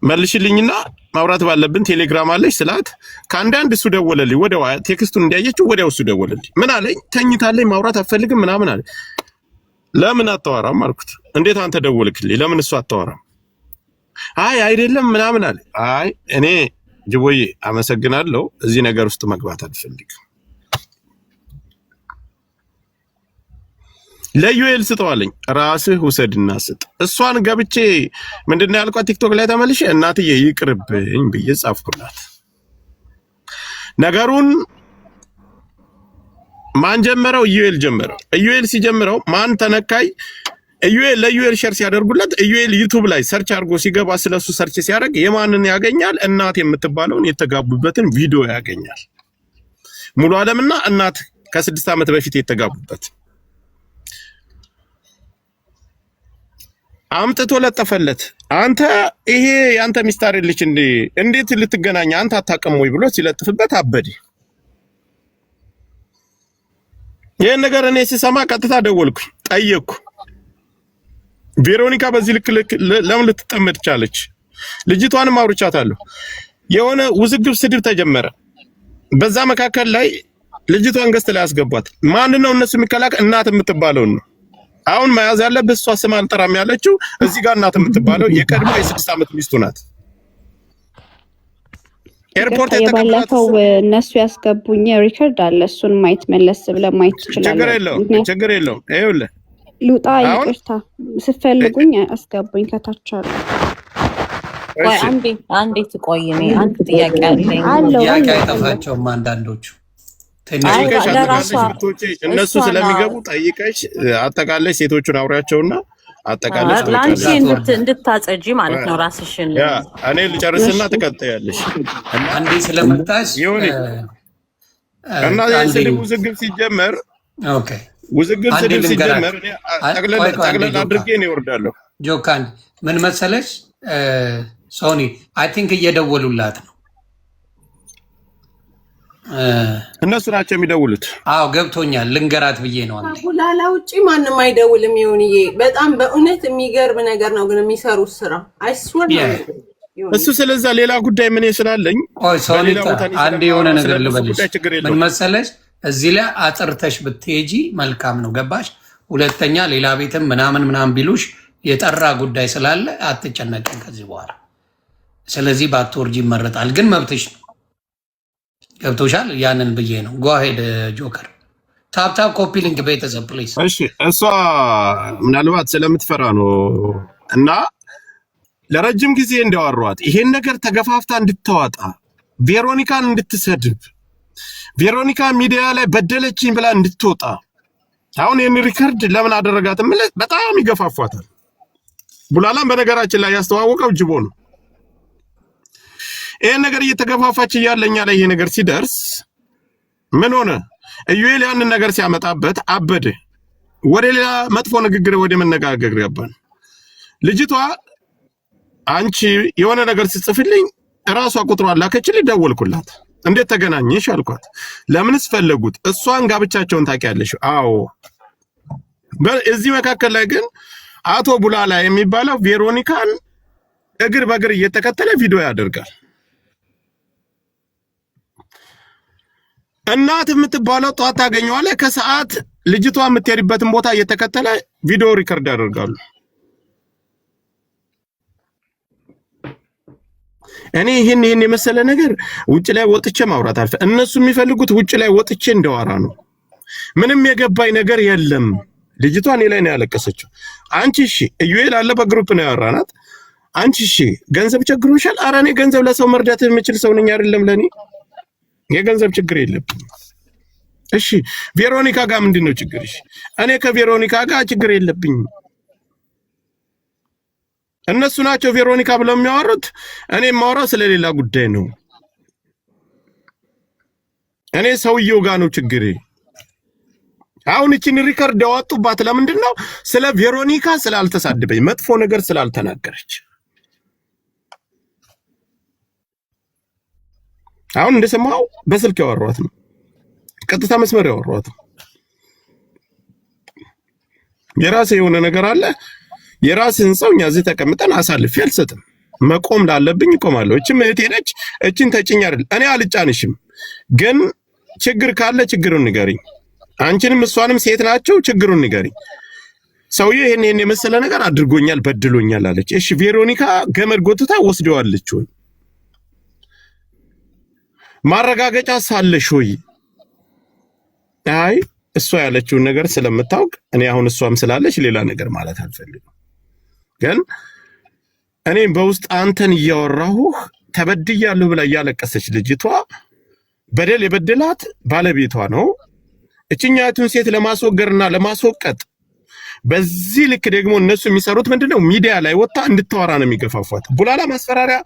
መልሽልኝና ማውራት ባለብን ቴሌግራም አለች ስላት ከአንዳንድ እሱ ደወለልኝ። ወዲያው ቴክስቱን እንዲያየችው ወዲያው እሱ ደወለልኝ። ምን አለኝ? ተኝታለኝ ማውራት አትፈልግም ምናምን አለ። ለምን አታወራም አልኩት። እንዴት አንተ ደወልክልኝ? ለምን እሱ አታወራም? አይ አይደለም ምናምን አለ። አይ እኔ ጅቦዬ አመሰግናለሁ፣ እዚህ ነገር ውስጥ መግባት አልፈልግም። ለዩኤል ስጠዋለኝ፣ ራስህ ውሰድና ስጥ። እሷን ገብቼ ምንድነው ያልኳት ቲክቶክ ላይ ተመልሼ እናትዬ ይቅርብኝ ብዬ ጻፍኩላት። ነገሩን ማን ጀመረው? ኢዩኤል ጀመረው። ኢዩኤል ሲጀምረው ማን ተነካይ? ኢዩኤል ለዩኤል ሸር ሲያደርጉለት ኢዩኤል ዩቲዩብ ላይ ሰርች አድርጎ ሲገባ ስለሱ ሰርች ሲያደርግ የማንን ያገኛል? እናት የምትባለውን የተጋቡበትን ቪዲዮ ያገኛል። ሙሉ ዓለምና እናት ከ6 ዓመት በፊት የተጋቡበት አምጥቶ ለጠፈለት። አንተ ይሄ ያንተ ሚስት አይደለች እንዴ? እንዴት ልትገናኝ አንተ አታውቅም ወይ ብሎ ሲለጥፍበት አበደ። ይሄን ነገር እኔ ሲሰማ ቀጥታ ደወልኩ፣ ጠየቅኩ። ቬሮኒካ በዚህ ልክ ለምን ልትጠመድ ቻለች? ልጅቷንም አውርቻታለሁ። የሆነ ውዝግብ ስድብ ተጀመረ። በዛ መካከል ላይ ልጅቷን ገስት ላይ አስገቧት። ማን ነው እነሱ የሚከላከል? እናት የምትባለውን ነው አሁን መያዝ ያለበት። እሷ ስም አልጠራም ያለችው እዚህ ጋር እናት የምትባለው የቀድሞ የ6 ዓመት ሚስቱ ናት። ኤርፖርት የተቀበለው እነሱ ያስገቡኝ ሪከርድ አለ። እሱን ማየት መለስ ብለህ ማየት ትችላለህ። ችግር የለውም። ይኸውልህ ልውጣ፣ ይቅርታ ስትፈልጉኝ አስገቡኝ። ከታች አለ። ቆይ አንዴ ትቆይ። እኔ አንድ ጥያቄ አለኝ። ጥያቄ አይጠፋቸውም አንዳንዶቹ እነሱ ስለሚገቡ ጠይቀሽ አጠቃላይ ሴቶቹን አውሪያቸውና አጠቃላይ ላንቺ እንድታጸጂ ማለት ነው ራስሽን። እኔ ልጨርስና ትቀጥያለሽ። አንዴ ስለመጣሽ እና የስድብ ውዝግብ ሲጀመር ውዝግብ ስድብ ሲጀመር ጠቅለል አድርጌ ነው ይወርዳለሁ። ጆካን ምን መሰለሽ ሶኒ አይ ቲንክ እየደወሉላት ነው። እነሱ ናቸው የሚደውሉት። አዎ ገብቶኛል። ልንገራት ብዬ ነው። ቡላላ ውጪ ማንም አይደውልም። ይሁንዬ በጣም በእውነት የሚገርም ነገር ነው ግን የሚሰሩት ስራ አይስወር እሱ ስለዛ ሌላ ጉዳይ ምን ስላለኝ አንድ የሆነ ነገር ልበልሽ። ምን መሰለሽ እዚህ ላይ አጥርተሽ ብትሄጂ መልካም ነው። ገባሽ? ሁለተኛ ሌላ ቤትም ምናምን ቢሉሽ የጠራ ጉዳይ ስላለ አትጨነቅም ከዚህ በኋላ። ስለዚህ ባትወርጂ ይመረጣል። ግን መብትሽ ነው። ገብቶሻል? ያንን ብዬ ነው። ጓሄድ ጆከር ታፕታፕ ኮፒ ሊንክ ቤተሰብ ፕሊዝ። እሺ እሷ ምናልባት ስለምትፈራ ነው እና ለረጅም ጊዜ እንዳወሯት ይሄን ነገር ተገፋፍታ እንድታወጣ ቬሮኒካን እንድትሰድብ ቬሮኒካ ሚዲያ ላይ በደለችኝ ብላ እንድትወጣ አሁን ይህን ሪከርድ ለምን አደረጋት? በጣም ይገፋፏታል። ቡላላም በነገራችን ላይ ያስተዋወቀው ጅቦ ነው። ይሄን ነገር እየተገፋፋች እያለኛ ላይ ይሄ ነገር ሲደርስ ምን ሆነ? ኢዩኤል ያንን ነገር ሲያመጣበት አበደ። ወደ ሌላ መጥፎ ንግግር ወደ መነጋገር ገባን። ልጅቷ አንቺ የሆነ ነገር ሲጽፍልኝ ራሷ ቁጥሯን ላከችልኝ። ደወልኩላት። እንዴት ተገናኘሽ አልኳት። ለምንስ ፈለጉት? እሷን ጋብቻቸውን ታውቂያለሽ? አዎ። በዚህ መካከል ላይ ግን አቶ ቡላላ የሚባለው ቬሮኒካን እግር በእግር እየተከተለ ቪዲዮ ያደርጋል። እናት የምትባለው ጧት ታገኘዋለህ፣ ከሰዓት ልጅቷ የምትሄድበትን ቦታ እየተከተለ ቪዲዮ ሪከርድ ያደርጋሉ። እኔ ይሄን የመሰለ ነገር ውጭ ላይ ወጥቼ ማውራት አልፈ እነሱ የሚፈልጉት ውጭ ላይ ወጥቼ እንደዋራ ነው። ምንም የገባኝ ነገር የለም። ልጅቷ እኔ ላይ ነው ያለቀሰችው። አንቺ እሺ ኢዩኤል አለ በግሩፕ ነው ያወራናት። አንቺ እሺ ገንዘብ ቸግሮሻል? ኧረ እኔ ገንዘብ ለሰው መርዳት የምችል ሰው ነኝ አይደለም። ለኔ የገንዘብ ችግር የለብኝም። እሺ ቬሮኒካ ጋር ምንድነው ችግርሽ? እኔ ከቬሮኒካ ጋር ችግር የለብኝም። እነሱ ናቸው ቬሮኒካ ብለው የሚያወሩት። እኔ የማወራው ስለሌላ ጉዳይ ነው። እኔ ሰውየው ጋር ነው ችግሬ። አሁን እቺን ሪከርድ ያወጡባት ለምንድን ነው? ስለ ቬሮኒካ ስላልተሳደበች፣ መጥፎ ነገር ስላልተናገረች። አሁን እንደሰማው በስልክ ያወሯት ነው፣ ቀጥታ መስመር ያወሯት ነው። የራሴ የሆነ ነገር አለ። የራስህን ሰው እኛ እዚህ ተቀምጠን አሳልፌ አልሰጥም። መቆም ላለብኝ እቆማለሁ። እቺም እህቴ ነች። እቺን ተጭኝ አይደል? እኔ አልጫንሽም፣ ግን ችግር ካለ ችግሩን ንገሪኝ። አንቺንም እሷንም ሴት ናቸው። ችግሩን ንገሪኝ። ሰውዬው ይሄን የመሰለ ነገር አድርጎኛል በድሎኛል አለች። እሺ ቬሮኒካ ገመድ ጎትታ ወስደዋለች ወይ? ማረጋገጫ ሳለሽ ወይ? አይ እሷ ያለችውን ነገር ስለምታውቅ እኔ አሁን እሷም ስላለች ሌላ ነገር ማለት አልፈልግም። ግን እኔም በውስጥ አንተን እያወራሁህ ተበድያለሁ ብላ እያለቀሰች ልጅቷ በደል የበደላት ባለቤቷ ነው። እችኛቱን ሴት ለማስወገርና ለማስወቀጥ በዚህ ልክ ደግሞ እነሱ የሚሰሩት ምንድነው? ሚዲያ ላይ ወጣ እንድታወራ ነው የሚገፋፏት። ቡላላ ማስፈራሪያ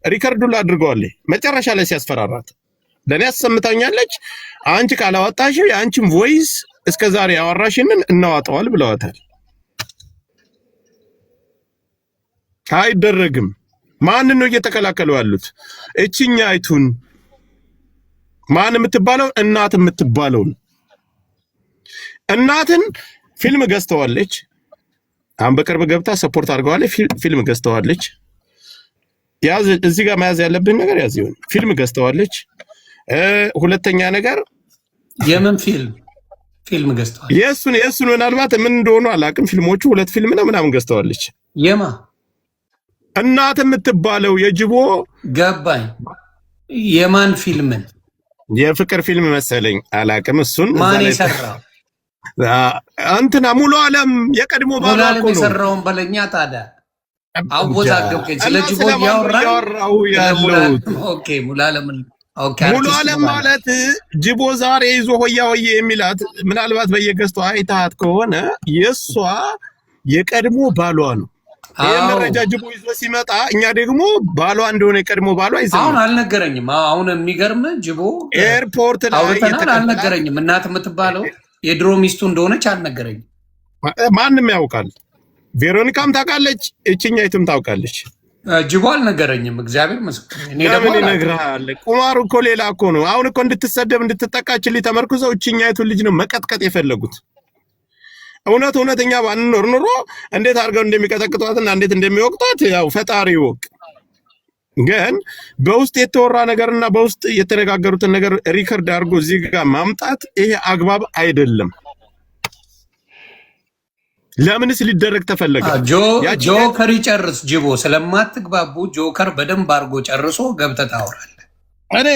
ሪከርዱን አድርገዋለች። መጨረሻ ላይ ሲያስፈራራት ለኔ አሰምታኛለች። አንቺ ካላወጣሽው የአንቺን ቮይስ እስከዛሬ ያወራሽንን እናዋጣዋል ብለዋታል። አይደረግም። ማንን ነው እየተከላከሉ ያሉት? እችኛይቱን ማን የምትባለው እናት የምትባለው እናትን ፊልም ገዝተዋለች። አሁን በቅርብ ገብታ ሰፖርት አድርገዋለች። ፊልም ገዝተዋለች። ያዝ እዚህ ጋር መያዝ ያለብን ነገር ያዝ ይሁን። ፊልም ገዝተዋለች። ሁለተኛ ነገር የምን ፊልም ገዝተዋለች? የእሱን ምናልባት ምን እንደሆኑ አላውቅም። ፊልሞቹ 2 ፊልም ነው ምናምን ገዝተዋለች። የማ እናት የምትባለው የጅቦ ገባኝ። የማን ፊልምን? የፍቅር ፊልም መሰለኝ አላውቅም። እሱን ማን የሰራው? አንተና ሙሉ ዓለም የቀድሞ ባሏ እኮ ነው የሰራውን በለኛ። ታዲያ አወዛገብከኝ። ስለ ጅቦ ያወራው ያለው ኦኬ። ሙሉ ዓለም ማለት ጅቦ ዛሬ ይዞ ሆያ ሆዬ የሚላት ምናልባት በየገዝቷ አይታት ከሆነ የሷ የቀድሞ ባሏ ነው። ይሄ መረጃ ጅቦ ይዞ ሲመጣ እኛ ደግሞ ባሏ እንደሆነ የቀድሞ ባሏ ይዘን አሁን አልነገረኝም። አሁን የሚገርም ጅቦ ኤርፖርት ላይ አልነገረኝም። እናት የምትባለው የድሮ ሚስቱ እንደሆነች አልነገረኝም። ማንም ያውቃል። ቬሮኒካም ታውቃለች፣ እችኛይቱም ታውቃለች። ጅቦ አልነገረኝም። እግዚአብሔር ምስክር። እኔ ደግሞ ለምን ይነግራል? ቁማሩ እኮ ሌላ እኮ ነው። አሁን እኮ እንድትሰደብ እንድትጠቃችልኝ ተመርኩዘው እችኛይቱን ልጅ ነው መቀጥቀጥ የፈለጉት። እውነተኛ ባንኖር ኑሮ እንዴት አድርገው እንደሚቀጠቅጧትና እንዴት እንደሚወቅጧት ያው ፈጣሪ ይወቅ። ግን በውስጥ የተወራ ነገርና በውስጥ የተነጋገሩትን ነገር ሪከርድ አድርጎ እዚህ ጋር ማምጣት ይሄ አግባብ አይደለም። ለምንስ ሊደረግ ተፈለገ? ጆከር ይጨርስ። ጅቦ ስለማትግባቡ ጆከር በደንብ አድርጎ ጨርሶ ገብተህ ታወራለህ። እኔ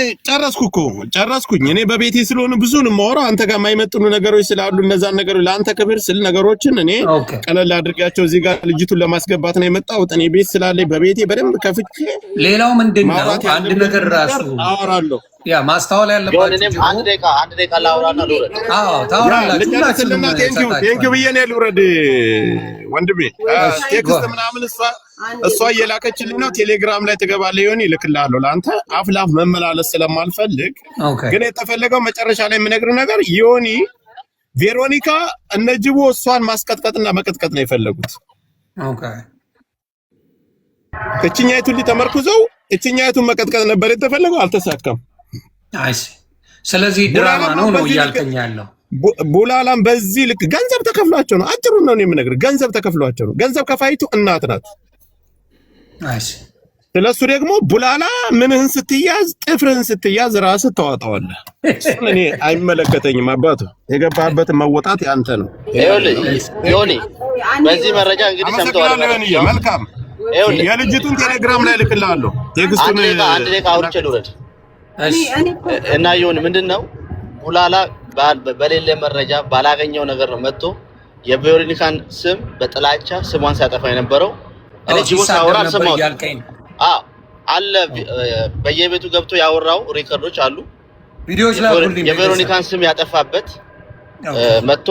ጨረስኩኝ። እኔ በቤቴ ስለሆነ ብዙን የማወራው አንተ ጋር የማይመጥኑ ነገሮች ስላሉ እነዛን ነገሮች ለአንተ ክብር ስል ነገሮችን እኔ ቀለል አድርጋቸው እዚህ ጋር ልጅቱን ለማስገባት ነው የመጣሁት። እኔ ቤት ስላለኝ በቤቴ በደንብ ከፍቼ ሌላው ምንድን ነው አንድ ነገር ራሱ አወራለሁ። ያ ማስተዋል ያለባችሁ አንድ ደቂቃ ላውራና ልውረድ። ታወራላችሁ። ቴንኪው ብዬ ነው ልውረድ ወንድሜ። ቴክስት ምናምን እሷ እየላከችልኝ ነው። ቴሌግራም ላይ ትገባለህ ይሆን ይልክልሃለሁ። ለአንተ አፍ ላፍ መመላለስ ስለማልፈልግ ግን የተፈለገው መጨረሻ ላይ የምነግርህ ነገር ዮኒ ቬሮኒካ እነ ጅቦ እሷን ማስቀጥቀጥና መቀጥቀጥ ነው የፈለጉት። እችኛይቱን ሊተመርኩዘው እችኛይቱን መቀጥቀጥ ነበር የተፈለገው፣ አልተሳካም። ስለዚህ ድራማ ነው እያልከኝ ያለው። ቡላላም በዚህ ልክ ገንዘብ ተከፍሏቸው ነው። አጭሩን ነው የምነግርህ፣ ገንዘብ ተከፍሏቸው ነው። ገንዘብ ከፋይቱ እናት ናት። ስለሱ ደግሞ ቡላላ ምንህን ስትያዝ ጥፍርህን ስትያዝ ራስህ ታወጣዋለህ። እኔ አይመለከተኝም። አባቱ የገባህበትን መወጣት ያንተ ነው። ዮኒ በዚህ መረጃ እንግዲህ ሰምተዋል። መልካም የልጅቱን ቴሌግራም ላይ ልክልሃለሁ። ቴክስቱን አንድ ደቂቃ አውርቼ ልውረድ እና ዮኒ ምንድነው ቡላላ በሌለ መረጃ ባላገኘው ነገር ነው መጥቶ የቬሮኒካን ስም በጥላቻ ስሟን ሲያጠፋ የነበረው። እኔ ጅቦ ሳወራ ሰማሁት አለ። በየቤቱ ገብቶ ያወራው ሪከርዶች አሉ፣ ቪዲዮዎች ላይ የቬሮኒካን ስም ያጠፋበት መጥቶ